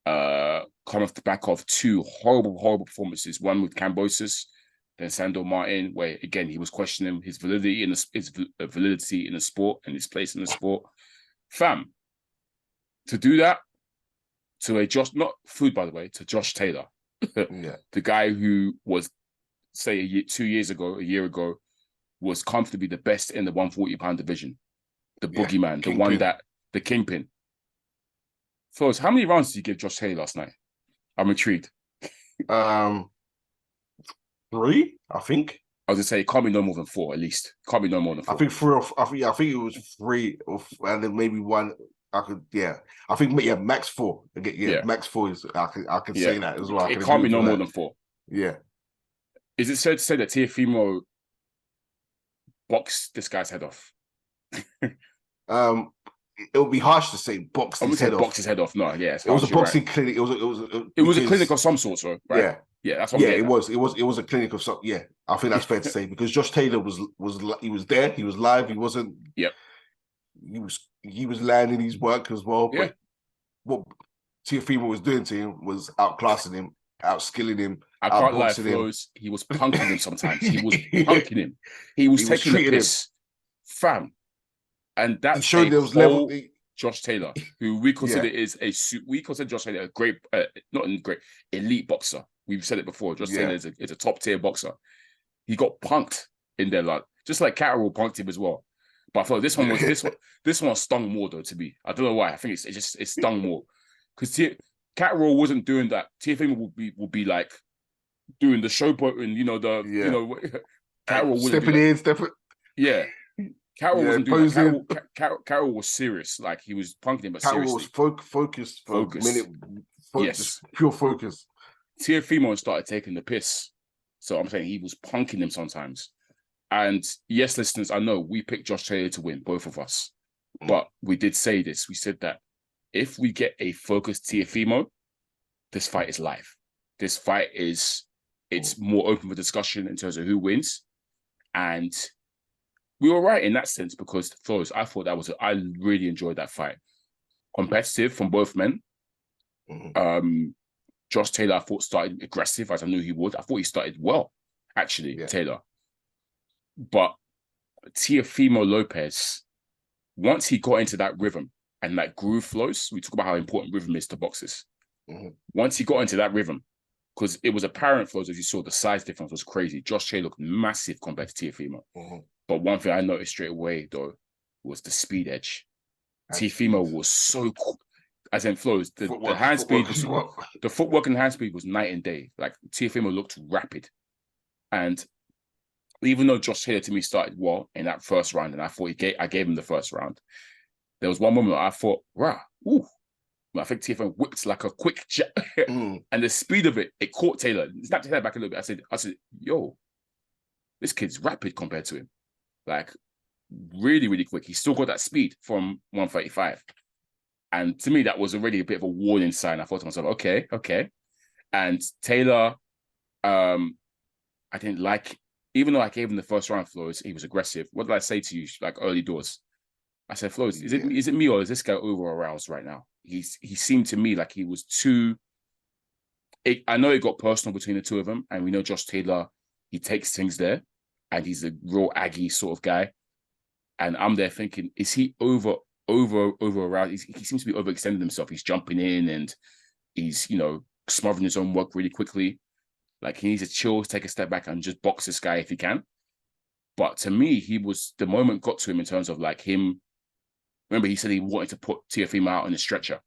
Come off the back of two horrible performances. One with Campos, then Sandor Martin, where again he was questioning his validity in the sport and his place in the sport. Fam, to do that to not Food, by the way, to Josh Taylor, the guy who was, say, a year ago, was comfortably the best in the 140-pound division, the boogeyman, the kingpin. Flowz, how many rounds did you give Josh Taylor last night? I'm intrigued. 3, I think. I was gonna say it can't be no more than 4, at least. Can't be no more than 4. I think 3 I think it was 3 and then maybe 1. I think max 4. Max 4 is I can say that as well. It can't be no more than 4. Yeah. Is it fair to say that Teofimo box this guy's head off? It would be harsh to say box his head off. Box his head off. No, yeah, it was a boxing clinic. It was a clinic of some sort, right? Yeah, that's what. Yeah, it was a clinic of some. Yeah, I think that's fair to say because Josh Taylor was there. He was live. He wasn't. Yep. He was landing his work as well. Yeah. But what Teofimo was doing to him was outclassing him, outskilling him. I can't lie, Flowz. He was punking him sometimes. He was punking him. He was taking the piss, fam. And that's showed there was level. Josh Taylor, who we consider we consider Josh Taylor a great, elite boxer. We've said it before. Josh Taylor is a top tier boxer. He got punked in there, like just like Catterall punked him as well. But I thought this one stung more though to me. I don't know why. I think it stung more because Catterall wasn't doing that. Teofimo would be like doing the showboat and Catterall stepping. Yeah. Carroll wasn't doing that. Carroll was serious. Like, he was punking him, but seriously. Carroll was focused for a minute. Yes. Pure focus. Teofimo started taking the piss. So I'm saying he was punking him sometimes. And yes, listeners, I know we picked Josh Taylor to win, both of us. But we did say this. We said that if we get a focused Teofimo, this fight is live. This fight it's more open for discussion in terms of who wins. And we were right in that sense because Flowz, I thought I really enjoyed that fight. Competitive from both men. Josh Taylor, I thought, started aggressive as I knew he would. I thought he started well, actually, Taylor. But Teofimo Lopez, once he got into that rhythm and that groove, Flowz, we talk about how important rhythm is to boxers. Once he got into that rhythm, because it was apparent, Flowz, as you saw, the size difference was crazy. Josh Taylor looked massive compared to Teofimo. But one thing I noticed straight away, though, was the speed edge. Teofimo was so cool. As in Flowz, the hand speed, the footwork and hand speed was night and day. Like, Teofimo looked rapid. And even though Josh Taylor, to me, started well in that first round, and I thought I gave him the first round, there was one moment I thought, ooh. I think Teofimo whipped like a quick jab. And the speed of it caught Taylor. It snapped his head back a little bit. I said, yo, this kid's rapid compared to him. Like, really, really quick. He's still got that speed from 135. And to me, that was already a bit of a warning sign. I thought to myself, okay. And Taylor, I didn't like, even though I gave him the first round, Flowz, he was aggressive. What did I say to you, like, early doors? I said, Flowz, is it me or is this guy over-aroused right now? He seemed to me like he was too... I know it got personal between the two of them, and we know Josh Taylor, he takes things there, and he's a real Aggie sort of guy. And I'm there thinking, is he over-aroused? He seems to be overextending himself. He's jumping in, and he's, smothering his own work really quickly. Like, he needs to chill, take a step back, and just box this guy if he can. But to me, the moment got to him in terms of, like, him... Remember, he said he wanted to put Teofimo out on a stretcher.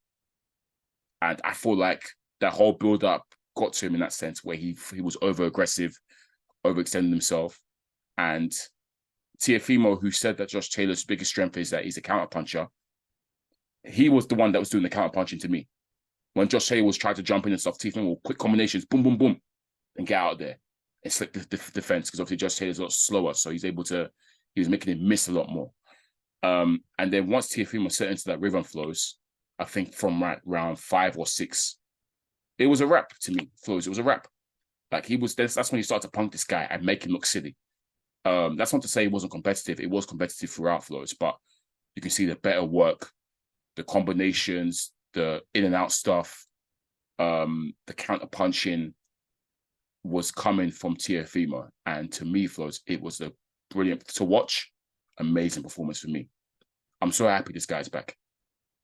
And I feel like that whole build-up got to him in that sense where he was over-aggressive, overextending himself. And Teofimo, who said that Josh Taylor's biggest strength is that he's a counter-puncher, he was the one that was doing the counter-punching to me. When Josh Taylor was trying to jump in and stuff, Teofimo will quick combinations, boom, boom, boom, and get out there and slip the defense, because obviously Josh Taylor's a lot slower, so he was making him miss a lot more. And then once Teofimo set into that rhythm, Flowz, I think from round 5 or 6, it was a wrap to me, Flowz. It was a wrap. Like, that's when he started to punk this guy and make him look silly. That's not to say it wasn't competitive. It was competitive throughout, Flowz, but you can see the better work, the combinations, the in and out stuff, the counter punching was coming from Teofimo. And to me, Flowz, it was a brilliant to watch. Amazing performance for me. I'm so happy this guy's back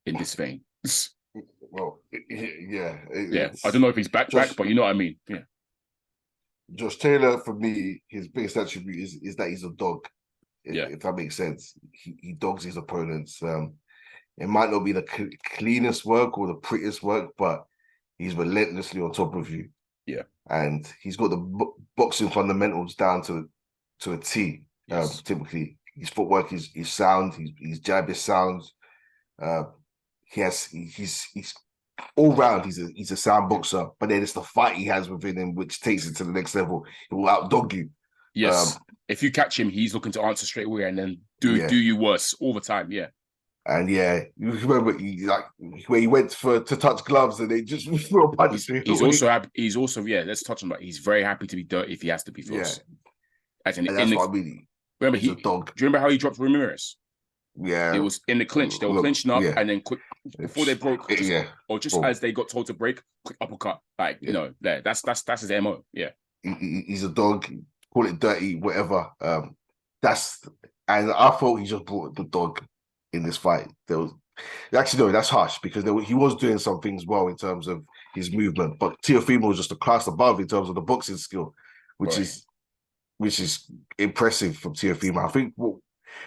in this vein. Well, yeah. I don't know if he's back, but you know what I mean. Yeah. Josh Taylor, for me, his biggest attribute is that he's a dog. If that makes sense. He dogs his opponents. It might not be the cleanest work or the prettiest work, but he's relentlessly on top of you. Yeah. And he's got the boxing fundamentals down to a T. Yes. Typically, his footwork is sound. His jab is sound. He's all round. He's a sound boxer. But then it's the fight he has within him which takes it to the next level. He will outdog you. Yes. If you catch him, he's looking to answer straight away and then do you worse all the time. Yeah. And you remember where he went to touch gloves and they just threw a punch. He's also happy. He's also let's touch on that. He's very happy to be dirty if he has to be. Flowz. As in that's what I mean. Remember, he's a dog. Do you remember how he dropped Ramirez? Yeah, it was in the clinch. They were clinching up, and then quick before they broke, as they got told to break, quick uppercut. That's his MO. Yeah, he's a dog. Call it dirty, whatever. And I thought he just brought the dog in this fight. That's harsh because he was doing some things well in terms of his movement, but Teofimo was just a class above in terms of the boxing skill, which is impressive from Teofimo. I think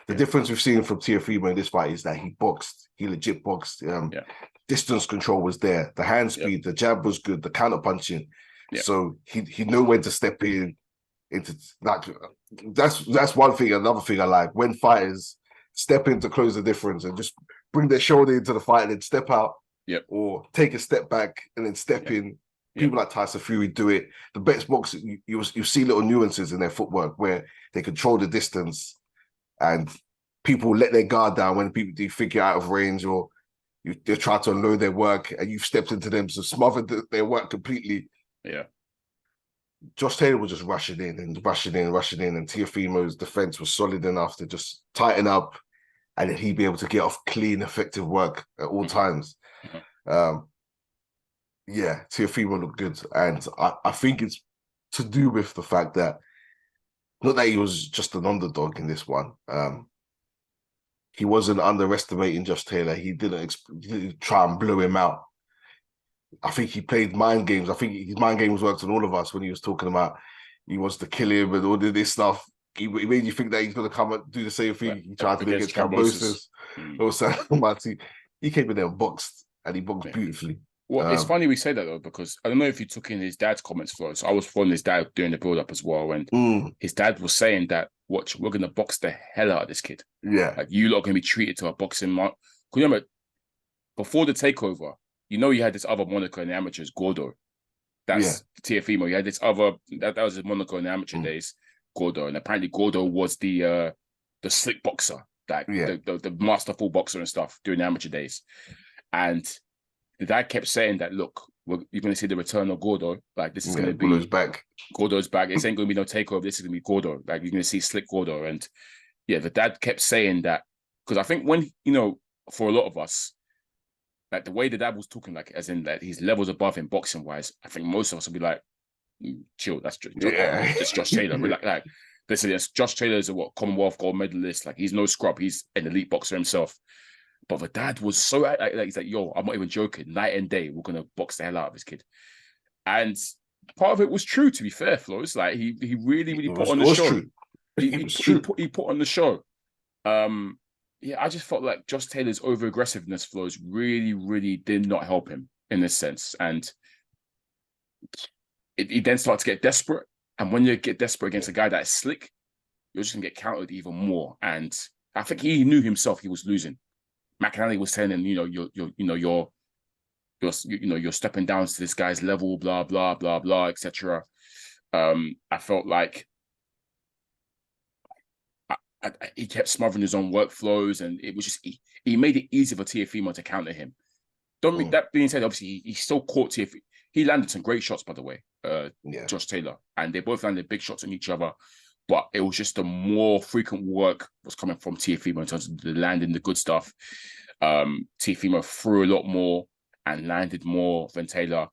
the difference we've seen from Teofimo in this fight is that he legit boxed. Distance control was there, the hand speed, the jab was good, the counter punching. So he knew when to step in. That's one thing. Another thing I like when fighters step in to close the difference and just bring their shoulder into the fight and then step out, or take a step back and then step in. People like Tyson Fury do it. The best boxers, you see little nuances in their footwork where they control the distance, and people let their guard down when people do think you're out of range or they try to unload their work and you've stepped into them, so smothered their work completely. Yeah. Josh Taylor was just rushing in, and Teofimo's defense was solid enough to just tighten up, and then he'd be able to get off clean, effective work at all times. Teofimo looked good, and I think it's to do with the fact that not that he was just an underdog in this one. He wasn't underestimating Josh Taylor. He didn't try and blow him out. I think he played mind games. I think his mind games worked on all of us when he was talking about he wants to kill him and all of this stuff. He made you think that he's going to come and do the same thing he tried to do against Campos or Martin. He came in there and boxed, and he boxed beautifully. Well, it's funny we say that though, because I don't know if you took in his dad's comments, Flowz. I was following his dad during the build-up as well, and his dad was saying that, watch, we're going to box the hell out of this kid. Yeah. Like, you lot are going to be treated to a boxing mark. Because remember, before the takeover, you had this other moniker in the amateurs, Gordo. That's Teofimo. You had this other, that was his moniker in the amateur days, Gordo. And apparently Gordo was the slick boxer, like the masterful boxer and stuff during the amateur days. And the dad kept saying that, look, you're going to see the return of Gordo. Like, this is going to be Gordo's back. This ain't going to be no takeover. This is going to be Gordo. Like, you're going to see slick Gordo. And the dad kept saying that, because I think when, for a lot of us, like the way the dad was talking, like as in that he's levels above him boxing wise, I think most of us will be like, chill, that's just Josh Taylor. We're like, listen, Josh Taylor is a Commonwealth gold medalist. Like, he's no scrub. He's an elite boxer himself. But the dad was so like he's like, yo, I'm not even joking. Night and day, we're gonna box the hell out of this kid. And part of it was true, to be fair, Flowz. Like he really put on the show. He put on the show. I just felt like Josh Taylor's over aggressiveness, Flowz, really did not help him in this sense. And he then started to get desperate. And when you get desperate against a guy that is slick, you're just gonna get countered even more. And I think he knew himself he was losing. McAnally was telling him, you're stepping down to this guy's level, blah blah blah blah, etc. I felt like he kept smothering his own workflows, and it was just he made it easy for Teofimo to counter him. That being said, obviously he still caught Teofimo. He landed some great shots, by the way, Josh Taylor, and they both landed big shots on each other. But it was just the more frequent work was coming from Teofimo in terms of the landing the good stuff. Teofimo threw a lot more and landed more than Taylor.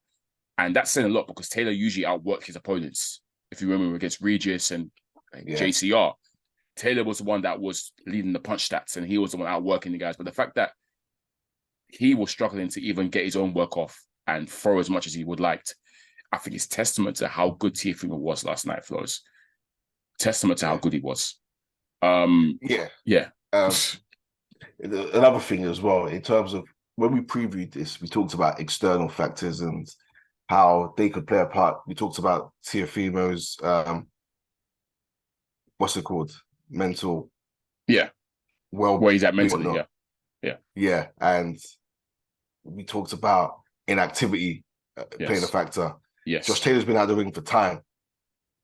And that's saying a lot because Taylor usually outworked his opponents. If you remember against Regis and JCR, Taylor was the one that was leading the punch stats and he was the one outworking the guys. But the fact that he was struggling to even get his own work off and throw as much as he would liked, I think it's testament to how good Teofimo was last night, Flowz. Testament to how good he was. Another thing as well, in terms of when we previewed this, we talked about external factors and how they could play a part. We talked about Teofimo's what's it called? Mental. Where he's at mentally, and we talked about inactivity playing a factor. Yes. Josh Taylor's been out of the ring for time.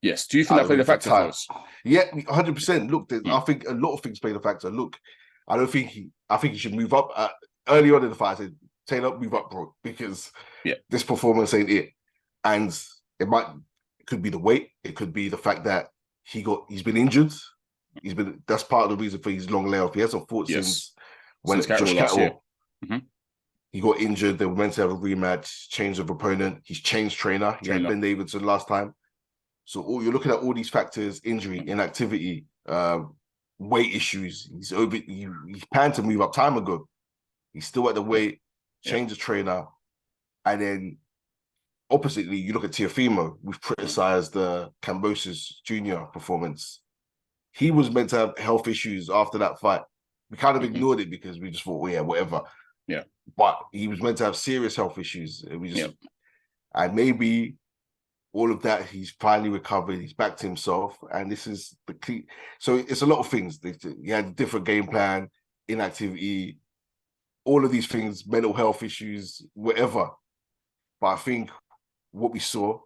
Yes. Do you think that played a factor for us? Yeah, 100%. Look, I think a lot of things played a factor. Look, I think he should move up. Early on in the fight, I said, Taylor, move up, bro, because this performance ain't it. And it could be the weight. It could be the fact that he's been injured. That's part of the reason for his long layoff. He hasn't fought since Josh Cattle. He got injured. They were meant to have a rematch, change of opponent. He's changed trainer. He had Ben Davidson last time. So you're looking at all these factors: injury, inactivity, weight issues. He's planned to move up time ago. He's still at the weight, change the trainer, and then oppositely, you look at Teofimo. We've criticized the Campos Jr. performance. He was meant to have health issues after that fight. We kind of ignored it because we just thought, well, yeah, whatever. Yeah. But he was meant to have serious health issues. And maybe all of that, he's finally recovered. He's back to himself. And this is the key. So it's a lot of things. He had a different game plan, inactivity, all of these things, mental health issues, whatever. But I think what we saw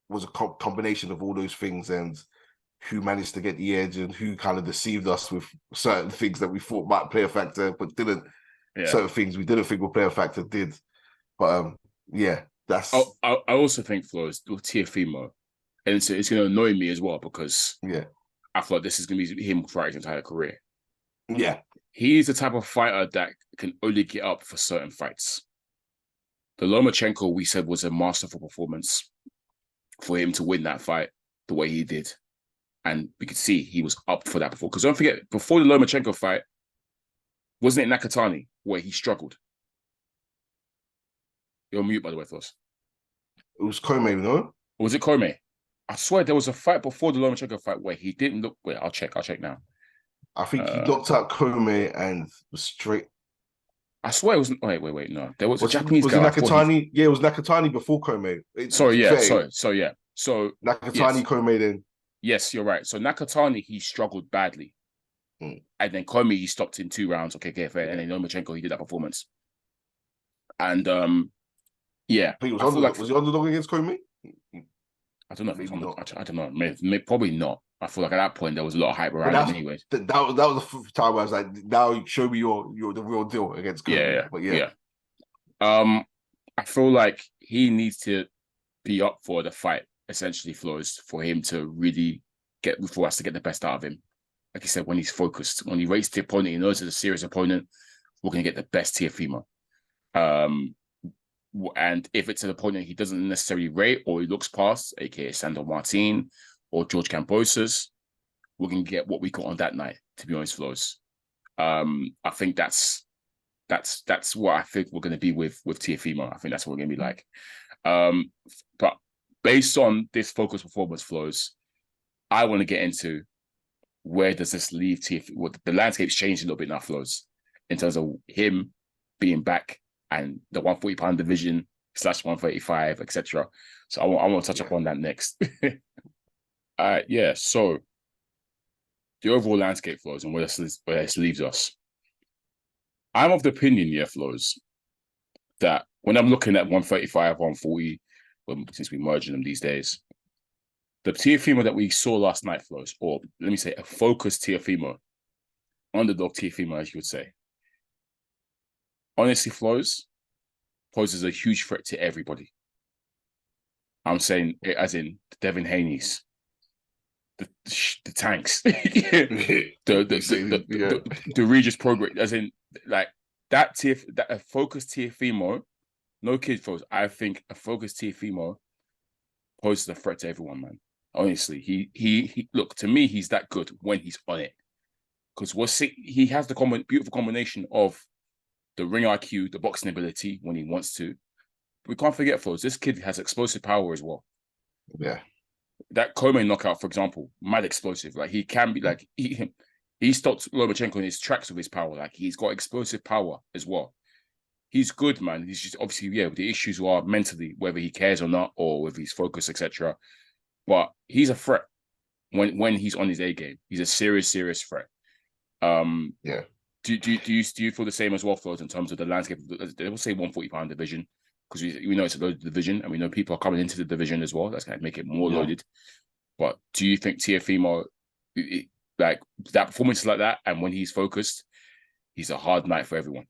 was a combination of all those things, and who managed to get the edge and who kind of deceived us with certain things that we thought might play a factor, but didn't. Certain things we didn't think would play a factor did. But that's... I also think, Flowz, with Teofimo, and it's going to annoy me as well because I feel like this is going to be him throughout his entire career. Yeah. He's the type of fighter that can only get up for certain fights. The Lomachenko, we said, was a masterful performance for him to win that fight the way he did. And we could see he was up for that before. Because don't forget, before the Lomachenko fight, wasn't it Nakatani where he struggled? You're on mute, by the way, Flowz. It was Kome, no? Or was it Kome? I swear there was a fight before the Lomachenko fight where he didn't look... Wait, I'll check now. I think he knocked out Kome and was straight... I swear it was... Wait, no. There was a Japanese guy. Was it Nakatani? Yeah, it was Nakatani before Kome. So Nakatani, Kome then. Yes, you're right. So Nakatani, he struggled badly. And then Kome, he stopped in 2 rounds. Okay, fair. And then Lomachenko, he did that performance. And I think was he underdog against Kome? I don't know. I don't know. Maybe, probably not. I feel like at that point there was a lot of hype around him anyways. That was the time where I was like, now show me you're the real deal against Kome. I feel like he needs to be up for the fight, essentially, Flowz, for him to really for us to get the best out of him. Like you said, when he's focused, when he rates the opponent, he knows it's a serious opponent, we're going to get the best Teofimo. And if it's an opponent he doesn't necessarily rate or he looks past, aka Sandor Martin or George Campos's, we're going to get what we got on that night, to be honest, Flowz. I think that's what I think we're going to be with Teofimo. I think that's what we're going to be like. But based on this focused performance, Flowz, I want to get into where does this leave Teofimo? The landscape's changed a little bit now, Flowz, in terms of him being back and the 140-pound division /135, etc. So I want to touch upon that next. So the overall landscape, Flowz, and where this leaves us. I'm of the opinion, Flowz, that when I'm looking at 135, 140, since we're merging them these days, the Teofimo that we saw last night, Flowz, or let me say a focused Teofimo, underdog Teofimo, as you would say, honestly, Flowz, poses a huge threat to everybody. I'm saying it as in the Devin Haney's, the tanks, the Regis Progress, as in like that a focused Teofimo, no kid, Flowz. I think a focused Teofimo poses a threat to everyone, man. Honestly, he look, to me, he's that good when he's on it, because he has the beautiful combination of the ring IQ, the boxing ability when he wants to. We can't forget, Flowz, this kid has explosive power as well. Yeah. That Kome knockout, for example, mad explosive. Like he can be like he stopped Lomachenko in his tracks with his power. Like he's got explosive power as well. He's good, man. He's just obviously, the issues are mentally, whether he cares or not, or whether he's focused, etc. But he's a threat when he's on his A game. He's a serious threat. Do you feel the same as well, Flowz, in terms of the landscape? They will say 140-pound division. because we know it's a loaded division, and we know people are coming into the division as well. That's going to make it more loaded. But do you think Teofimo, like that performance like that, and when he's focused, he's a hard night for everyone?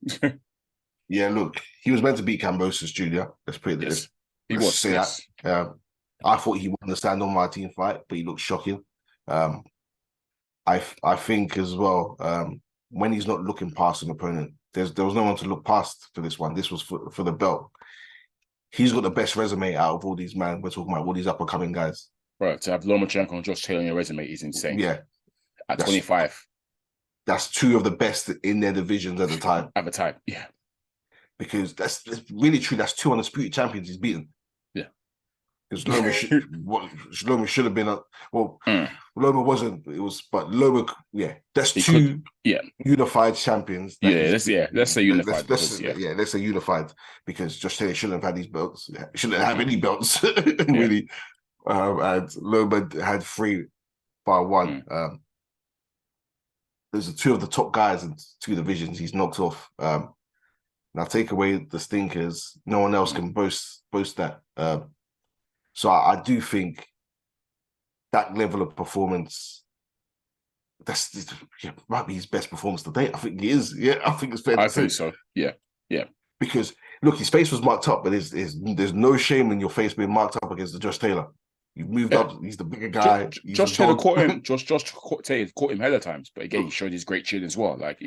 Yeah, look, he was meant to beat Campos Jr. Let's put it this. He was. Say that. I thought he won the stand on my team fight, but he looked shocking. I think as well, when he's not looking past an opponent, there was no one to look past for this one. This was for the belt. He's got the best resume out of all these, man. We're talking about all these up-and-coming guys. Right, to have Lomachenko and Josh Taylor on your resume is insane. Yeah. At 25. That's two of the best in their divisions at the time. At the time, yeah. Because that's really true. That's two undisputed champions he's beaten. Yeah. Because Loma should have been Loma wasn't. It was, but Loma, that's two unified champions. Let's say unified. Let's say unified because Josh Taylor shouldn't have had these belts. Shouldn't have any belts really. And Loma had 3 by 1. Those are two of the top guys in 2 divisions he's knocked off. Now take away the stinkers, no one else can boast that. So I do think that level of performance, might be his best performance to date. I think he is. Yeah, I think it's fair to say. I think so. Yeah. Because look, his face was marked up, but there's no shame in your face being marked up against the Josh Taylor. You've moved up. He's the bigger guy. Josh Taylor caught him. Josh Taylor caught him hella times, but again, he showed his great chin as well. Like,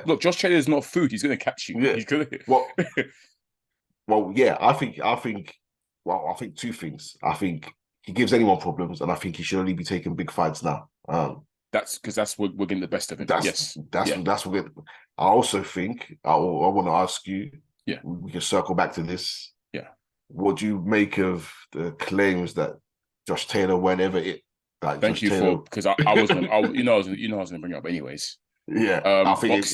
look, Josh Taylor is not food. He's going to catch you. Yeah. He's going to. I think 2 things. I think he gives anyone problems, and I think he should only be taking big fights now. That's because that's what we're getting the best of him. That's what. I also think I want to ask you. Yeah, we can circle back to this. Yeah, what do you make of the claims that Josh Taylor, whenever it? Like, thank you for because I was gonna, I was gonna bring it up anyways. Yeah, I think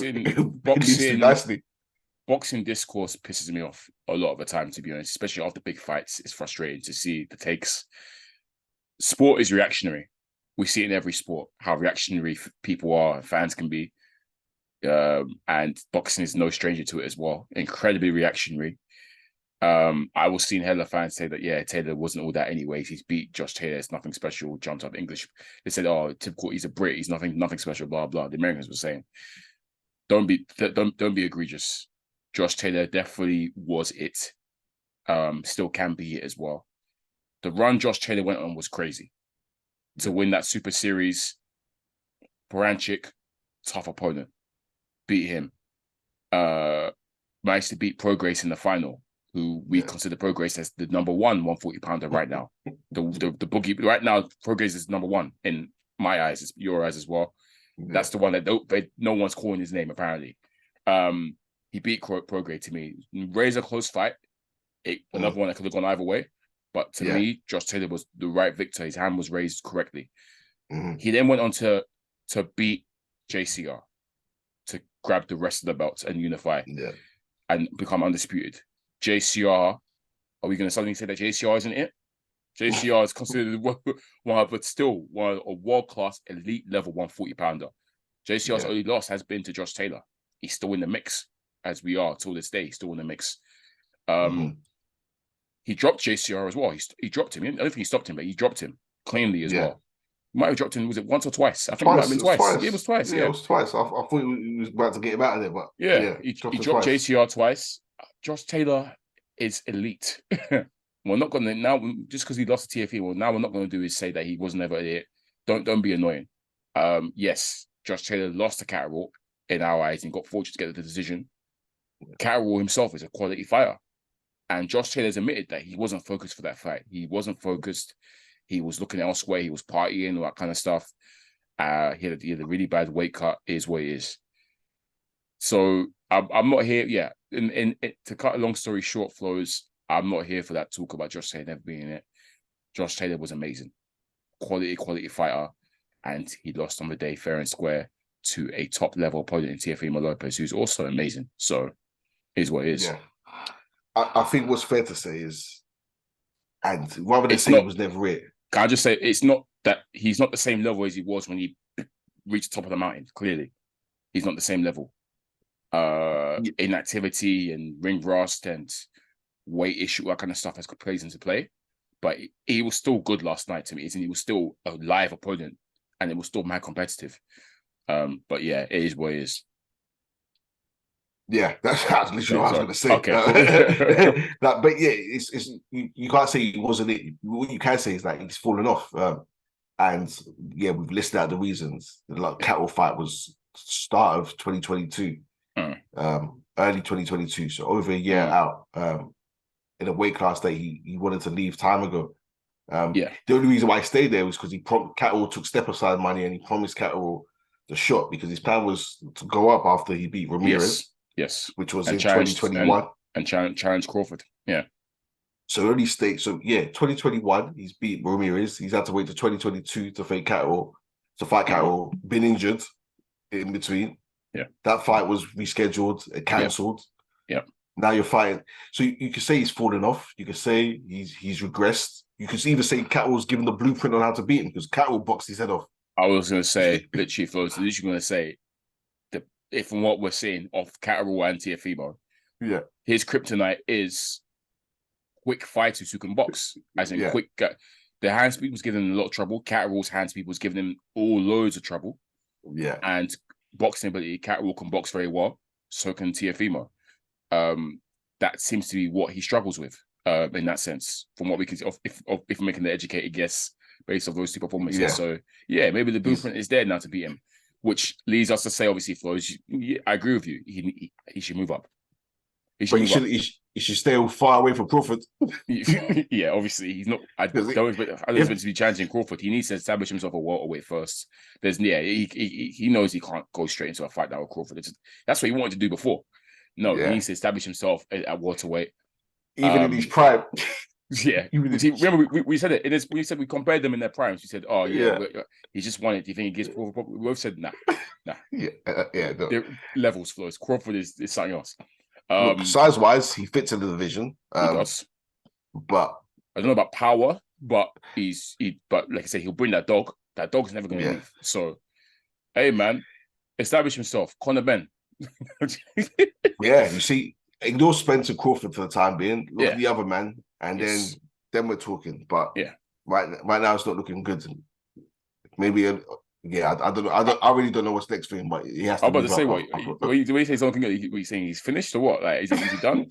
boxing discourse pisses me off a lot of the time, to be honest, especially after big fights. It's frustrating to see the takes. Sport is reactionary. We see it in every sport how reactionary people are, fans can be. And boxing is no stranger to it as well. Incredibly reactionary. I was seeing hella fans say that, Taylor wasn't all that anyways. He's beat Josh Taylor. It's nothing special. Jumped up English. They said, oh, typical, he's a Brit. He's nothing special, blah, blah. The Americans were saying, don't be egregious. Josh Taylor definitely was it. Still can be it as well. The run Josh Taylor went on was crazy. To win that Super Series, Baranchik, tough opponent. Beat him. Managed to beat Prograis in the final, who we consider Prograis as the number 1 140-pounder right now. The boogie right now, Prograis is number 1 in my eyes, your eyes as well. Yeah. That's the one that no one's calling his name apparently. He beat Prograis to me. Razor close fight. Another one that could have gone either way. But to me, Josh Taylor was the right victor. His hand was raised correctly. He then went on to beat JCR to grab the rest of the belts and unify and become undisputed. JCR, are we going to suddenly say that JCR isn't it? JCR is considered but still a world-class elite level 140-pounder. JCR's only loss has been to Josh Taylor. He's still in the mix, as we are till this day. He's still in the mix. He dropped JCR as well. He dropped him. I don't think he stopped him, but he dropped him cleanly as well. He might have dropped him, was it once or twice? I think it might have been twice. Yeah, it was twice. Yeah, it was twice. I thought he was about to get him out of there, but he dropped JCR twice. Josh Taylor is elite. We're not going to now, just because he lost to Teofimo, now we're not going to do is say that he wasn't ever it. Don't be annoying. Yes, Josh Taylor lost to Catterall in our eyes and got fortunate to get the decision. Catterall himself is a quality fighter. And Josh Taylor's admitted that he wasn't focused for that fight. He wasn't focused. He was looking elsewhere. He was partying, all that kind of stuff. He had a really bad weight cut, is what it is. So I'm not here. Yeah. To cut a long story short, Flowz, I'm not here for that talk about Josh Taylor never being in it. Josh Taylor was amazing. Quality fighter. And he lost on the day fair and square to a top-level opponent in Teofimo Lopez, who's also amazing. So it is what it is. Yeah. I think what's fair to say is, and rather than say he was never it. Can I just say, it's not that he's not the same level as he was when he reached the top of the mountain, clearly. He's not the same level. In activity and ring rust and weight issue, that kind of stuff has plays into play. But he was still good last night to me, and he was still a live opponent, and it was still mad competitive. But yeah, it is what it is. Yeah, that's literally what I was going to say. Okay, cool. But yeah, it's you can't say he wasn't it. What you can say is that he's fallen off. And yeah, we've listed out the reasons. The cattle fight was start of 2022, early 2022, so over a year out. In a weight class that he wanted to leave time ago. The only reason why he stayed there was because Cattle took step aside money and he promised Cattle the shot because his plan was to go up after he beat Ramirez. Yes. Which was in 2021. And challenge Crawford. Yeah. So only stayed. So yeah, 2021, he's beat Ramirez. He's had to wait to 2022 to fight Cattle. Been injured in between. Yeah. That fight was rescheduled, cancelled. Yeah. Now you're fighting. So you could say he's fallen off. You could say he's regressed. You could even say Cattle's given the blueprint on how to beat him because Cattle boxed his head off. I was going to say, literally, Flowz, going to say, if from what we're seeing of Cattle and Teofimo, his kryptonite is quick fighters who can box, as in quick. The hand speed was giving him a lot of trouble. Cattle's hand speed was giving him loads of trouble. Yeah, and boxing ability, Cattle can box very well. So can Teofimo. That seems to be what he struggles with in that sense, from what we can see, if we're making the educated guess based off those two performances. Yeah. So yeah, maybe the blueprint is there now to beat him, which leads us to say, obviously, Flowz, I agree with you. He should move up. He should stay far away from Crawford. Yeah, obviously he's not. I don't expect to be challenging Crawford. He needs to establish himself a welterweight first. He knows he can't go straight into a fight now with Crawford. That's what he wanted to do before. No, he needs to establish himself at welterweight, even in his prime. Yeah, remember we said it. We said we compared them in their primes. We said, "Oh yeah, he just won it." Do you think he gives Crawford? We both said, "Nah." No. Levels, Flowz. Crawford is something else. Look, size-wise, he fits in the division. He does, but I don't know about power. But but like I said, he'll bring that dog. That dog's never going to leave. So, hey man, establish himself. Conor Ben. Yeah, you see, ignore Spencer Crawford for the time being. Look at the other man, and then we're talking. But right now it's not looking good. Maybe I don't know. I really don't know what's next for him, but he has to. I'm about to say what you say something. Are you saying he's finished or what? Like is he done?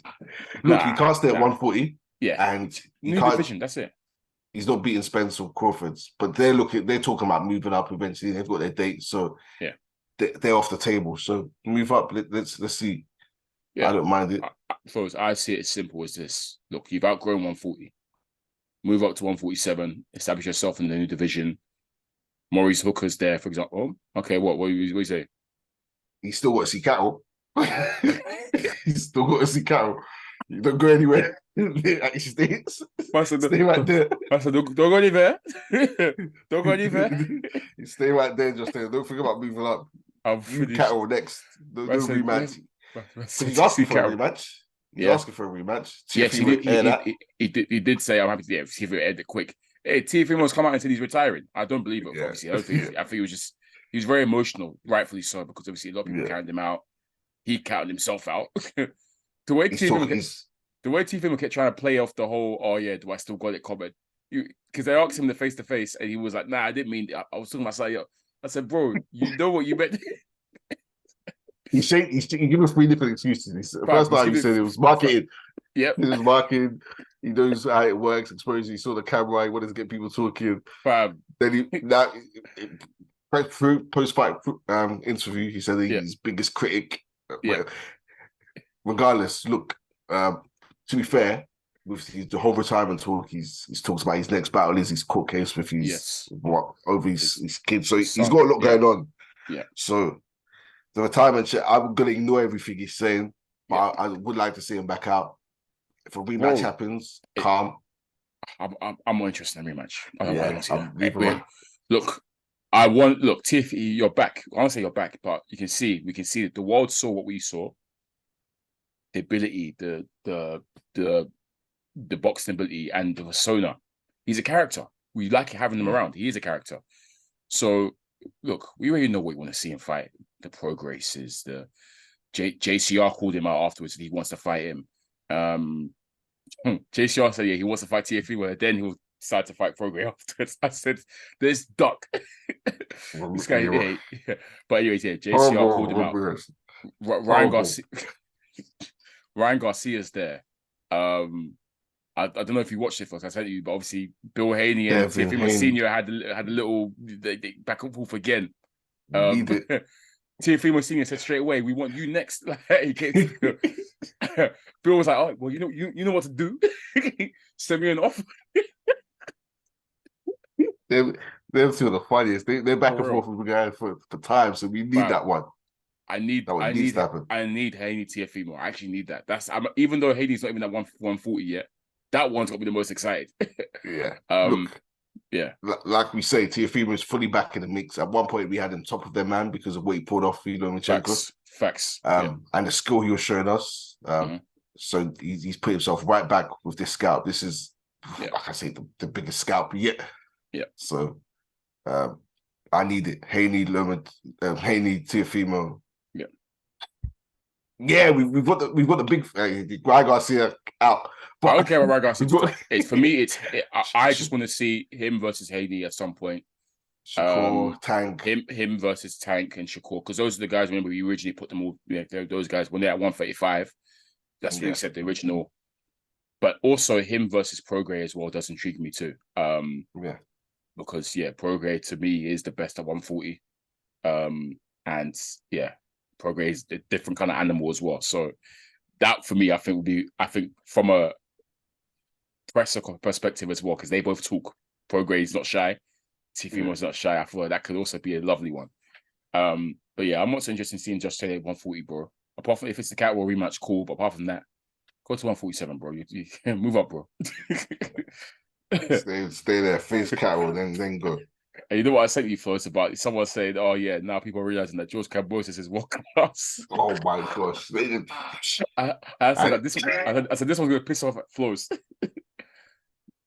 Look, he can't stay at 140. Yeah, and he can't. Division, that's it. He's not beating Spencer Crawford's, but they're talking about moving up eventually. They've got their dates, so they're off the table. So move up. Let's see. Yeah. I don't mind it. Flowz, I see it as simple as this. Look, you've outgrown 140. Move up to 147. Establish yourself in the new division. Maurice Hooker's there, for example. Oh, okay, what do you say? He's still got to see Cattle. He's still got to see Cattle. You don't go anywhere. Stay right there. Don't go anywhere. Don't go anywhere. Stay right there, just there. Don't forget about moving up. Cattle next. No rematch. He's asking for a rematch. He's asking for a rematch. Yes, he did say, I'm happy to see if it ended quick. Hey, Teofimo's come out and said he's retiring. I don't believe it, obviously. I think he was very emotional, rightfully so, because obviously a lot of people counted him out. He counted himself out. The way Teofimo kept trying to play off the whole, do I still got it covered? Because I asked him the face-to-face, and he was like, nah, I didn't mean it. I was talking about something. I said, bro, you know what you meant. He gave us 3 different excuses. The first time he said it was marketing. Yep. It was marketing. He knows how it works. Exposure. He saw the camera. He wanted to get people talking. Then post-fight interview, he said he's his biggest critic. Regardless, look, to be fair, with the whole retirement talk, he's talks about his next battle is his court case with his kids. So he's got a lot going on. Yeah. So the retirement shit, I'm gonna ignore everything he's saying, but I would like to see him back out. If a rematch happens, calm. I'm more interested in a rematch. Look, Tiff, you're back. I want to say you're back, but we can see that the world saw what we saw. The ability, the boxing ability, and the persona. He's a character. We like having him around. He is a character. So look, we already know what we want to see him fight. The pro graces, the JCR called him out afterwards and he wants to fight him. JCR said, yeah, he wants to fight Teofimo, then he'll decide to fight Prograis afterwards. I said, there's duck. This guy, yeah. But anyways, yeah, JCR called him out. Ryan Garcia, Ryan Garcia's there. I don't know if you watched it first. I sent you, but obviously Bill Haney and Teofimo Senior had a little back and forth again. Teofimo Senior said straight away, "We want you next." He came to Bill was like, "Oh, well, you know what to do. Send me an offer." They're two of the funniest. They're back and forth with the guy for time, so we need that one. I need Haney Teofimo. I actually need that. Even though Haney's not even at 140 yet, that one's got me the most excited. Yeah. Look, yeah. Like we say, Teofimo is fully back in the mix. At one point, we had him top of their man because of what he pulled off Derevyanchenko. Facts. And the skill he was showing us. So he's put himself right back with this scalp. This is, like I say, the biggest scalp yet. Yeah. So I need it. Haney, Teofimo. Yeah, we've got the big Ryan Garcia out. But I don't care about Ryan Garcia. For me, I just want to see him versus Haney at some point. Shakur, Tank. Him versus Tank and Shakur, because those are the guys. Remember, we originally put them all. Those guys when they're at 135. That's what we said, the original. But also him versus Prograis as well does intrigue me too. Because Prograis to me is the best at 140. And Prograis is a different kind of animal as well. So that for me, I think from a presser perspective as well, because they both talk. Prograis is not shy. Teofimo is not shy. I feel like that could also be a lovely one. But yeah, I'm not so interested in seeing Josh Taylor at 140, bro. Apart from if it's the Catwall rematch, cool. But apart from that, go to 147, bro. You move up, bro. stay there, face Catwall, then go. And you know what I sent you, Flowz, about someone saying, "Oh yeah, now people are realizing that George Campos is world class." Oh my gosh! I said this one's gonna piss off at Flowz.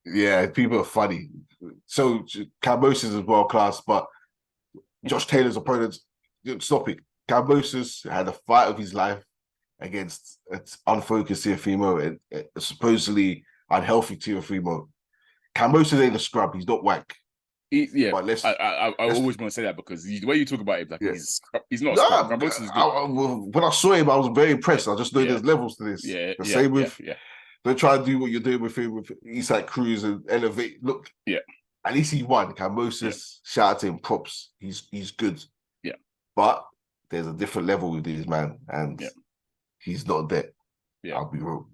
Yeah, people are funny. So Campos is world class, but Josh Taylor's opponent, stop it. Campos had a fight of his life against an unfocused Teofimo and supposedly unhealthy Teofimo. Campos ain't a scrub. He's not whack. I always want to say that because the way you talk about him, like he's not a scrub. Campos is good. When I saw him, I was very impressed. I just know there's levels to this. The same with don't try to do what you're doing with him with Isak Cruz and elevate. Look, at least he won. Campos, shout out to him, props. He's good. Yeah, but there's a different level with this man, and he's not there. Yeah, I'll be real.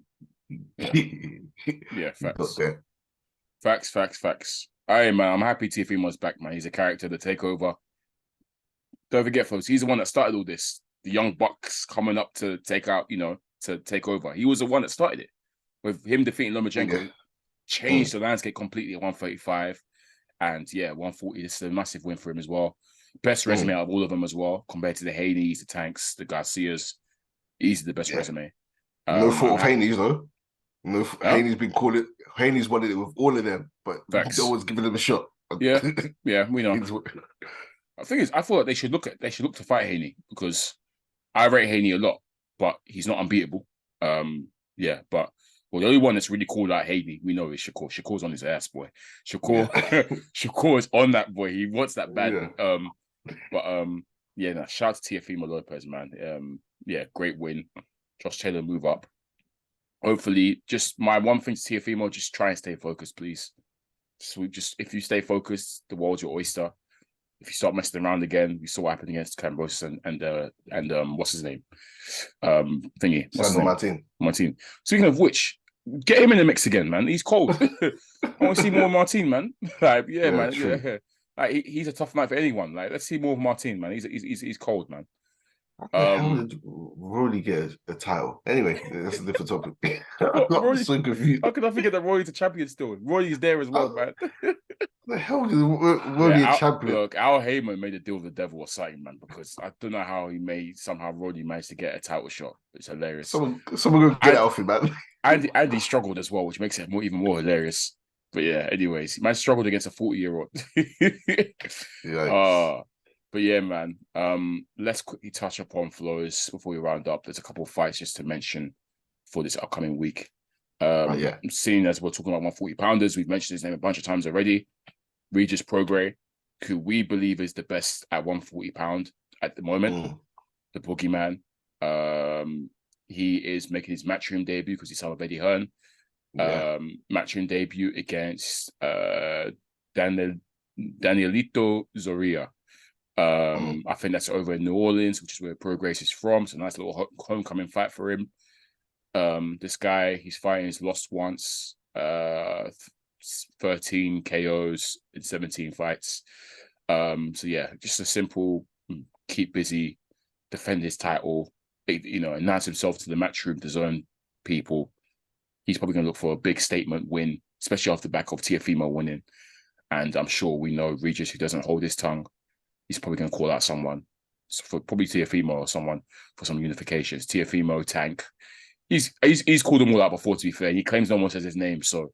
Facts. Not there. Facts. All right, man. I'm happy Teofimo's back, man. He's a character to take over. Don't forget, folks, he's the one that started all this. The young bucks coming up to take out, to take over. He was the one that started it. With him defeating Lomachenko, changed the landscape completely at 135. And 140, this is a massive win for him as well. Best resume out of all of them as well, compared to the Haneys, the Tanks, the Garcias. Easily the best resume. No fault of Haney's, though. No, Haney's been calling. Haney's wanted it with all of them, but no one's giving them a shot. Yeah, we know. The thing is, I thought they should look to fight Haney because I rate Haney a lot, but he's not unbeatable. But the only one that's really called out Haney, we know is Shakur. Shakur's on his ass, boy. Shakur is on that boy. He wants that badly. Shout out to Teofimo Lopez, man. Great win. Josh Taylor move up. Hopefully, just my one thing to Teofimo, just try and stay focused, please. So if you stay focused, the world's your oyster. If you start messing around again, we saw what happened against Campos and what's his name? Martin. Speaking of which, get him in the mix again, man. He's cold. I want to see more of Martin, man. Man. Yeah. Like, he's a tough night for anyone. Like, let's see more of Martin, man. He's cold, man. How did Rory get a title? Anyway, that's a different topic. I'm so confused. How could I forget that Rory's a champion still? Rory's there as well, man. The hell is Rory a champion? Look, Al Heyman made a deal with the devil or something, man, because I don't know how Rory managed to get a title shot. It's hilarious. Someone go get it off him, man. Andy struggled as well, which makes it even more hilarious. But yeah, anyways, man struggled against a 40-year-old. But yeah, man. Let's quickly touch upon Flowz before we round up. There's a couple of fights just to mention for this upcoming week. Seeing as we're talking about 140-pounders, we've mentioned his name a bunch of times already. Regis Prograis, who we believe is the best at 140-pound at the moment, the boogeyman. He is making his matchroom debut because he's son of Eddie Hearn. Matchroom debut against Danielito Zorrilla. I think that's over in New Orleans, which is where Prograis is from. So nice little homecoming fight for him. This guy, he's fighting, he's lost once, 13 KOs in 17 fights. So yeah, just a simple keep busy, defend his title, announce himself to the matchroom, the zone people. He's probably going to look for a big statement win, especially off the back of Teofimo winning. And I'm sure we know Regis, who doesn't hold his tongue, he's probably going to call out someone, for probably Teofimo or someone for some unifications. Teofimo, Tank. He's called them all out before, to be fair. He claims no one says his name. So,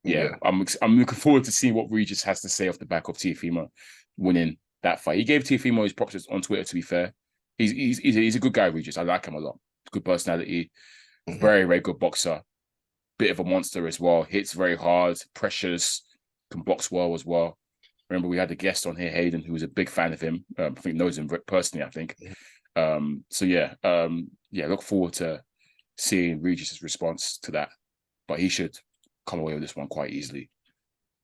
yeah. I'm looking forward to seeing what Regis has to say off the back of Teofimo winning that fight. He gave Teofimo his props on Twitter, to be fair. He's a good guy, Regis. I like him a lot. Good personality. Very, very good boxer. Bit of a monster as well. Hits very hard. Pressures. Can box well as well. Remember, we had a guest on here, Hayden, who was a big fan of him. I think knows him personally, I think. Look forward to seeing Regis' response to that. But he should come away with this one quite easily.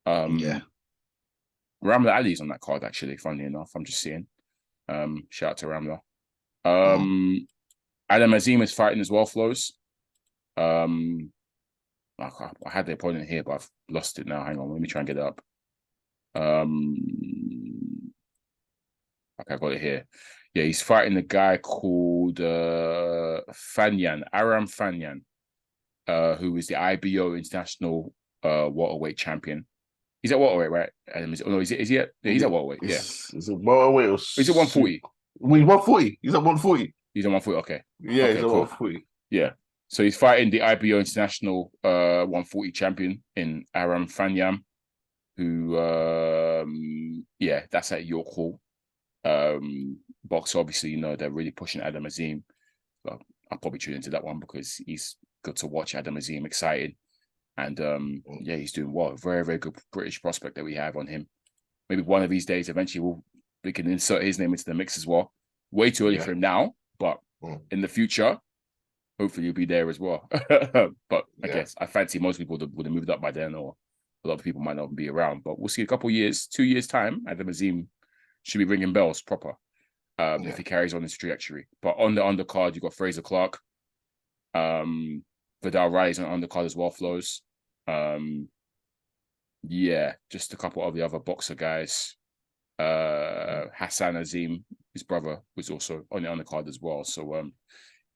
Ramla Ali's on that card, actually, funnily enough. I'm just seeing. Shout out to Ramla. Adam Azim is fighting as well, Flowz. I had the opponent here, but I've lost it now. Hang on, let me try and get it up. Okay, I got it here. Yeah, he's fighting a guy called Fanyan, Aram Fanyan, who is the IBO International welterweight champion. He's at welterweight, right? Is he at? He's at welterweight. Yeah. Is it welterweight or? Is it 140? Well, he's 140. He's at 140. He's at 140. Okay. Yeah, okay, he's at 140. Yeah. So he's fighting the IBO International 140 champion in Aram Fanyam, who, that's at York Hall. Boxer, obviously, they're really pushing Adam Azim. But I'll probably tune into that one because he's good to watch. Adam Azim, excited. And, he's doing well. Very, very good British prospect that we have on him. Maybe one of these days, eventually, we can insert his name into the mix as well. Way too early for him now, but in the future, hopefully he'll be there as well. But I guess I fancy most people would have moved up by then, or a lot of people might not be around. But we'll see a couple of years, 2 years' time, Adam Azim should be ringing bells proper if he carries on his trajectory. But on the undercard, you've got Fraser Clark. Vidal Riley's on the undercard as well, Flowz. Just a couple of the other boxer guys. Hassan Azim, his brother, was also on the undercard as well. So,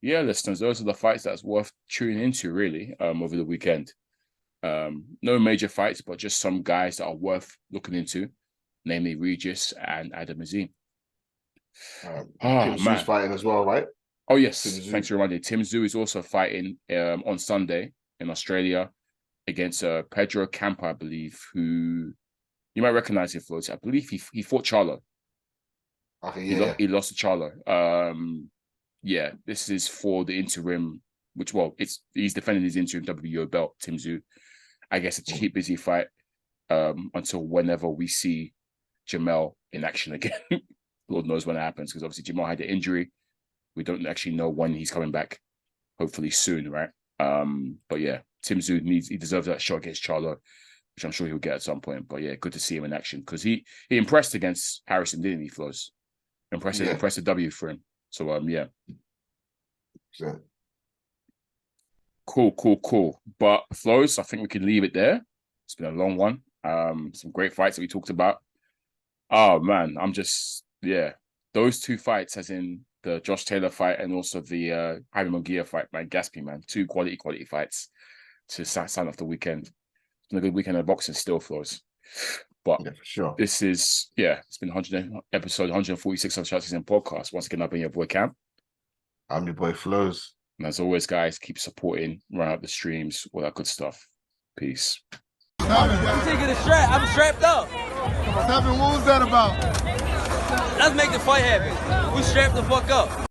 listeners, those are the fights that's worth tuning into, really, over the weekend. No major fights, but just some guys that are worth looking into, namely Regis and Adam Azim. Tim Zoo's fighting as well, right? Oh, yes. Thanks for reminding me. Tim Zoo is also fighting on Sunday in Australia against Pedro Campo, I believe, who you might recognize him, Flowz. I believe he fought Charlo. Okay, he lost to Charlo. This is for the interim, he's defending his interim WBO belt, Tim Zoo. I guess it's a keep busy fight until whenever we see Jamel in action again. Lord knows when it happens, because obviously Jamel had the injury. We don't actually know when he's coming back. Hopefully soon, right? But yeah, Tim Zoo he deserves that shot against Charlo, which I'm sure he'll get at some point. But yeah, good to see him in action, because he impressed against Harrison, didn't he, Flowz? Impressive W for him. So Sure. Cool. But Flowz, I think we can leave it there. It's been a long one. Some great fights that we talked about. Oh man, those two fights, as in the Josh Taylor fight and also the Jaime Munguia fight, man, Gaspi, man, two quality fights to sign off the weekend. It's been a good weekend of boxing still, Flowz. But for sure. This is, it's been episode 146 of the SZN podcast. Once again, I've been your boy Cam. I'm your boy Flowz. And as always, guys, keep supporting, run out the streams, all that good stuff. Peace. I'm taking a strap. I'm strapped up. What was that about? Let's make the fight happen. We strapped the fuck up.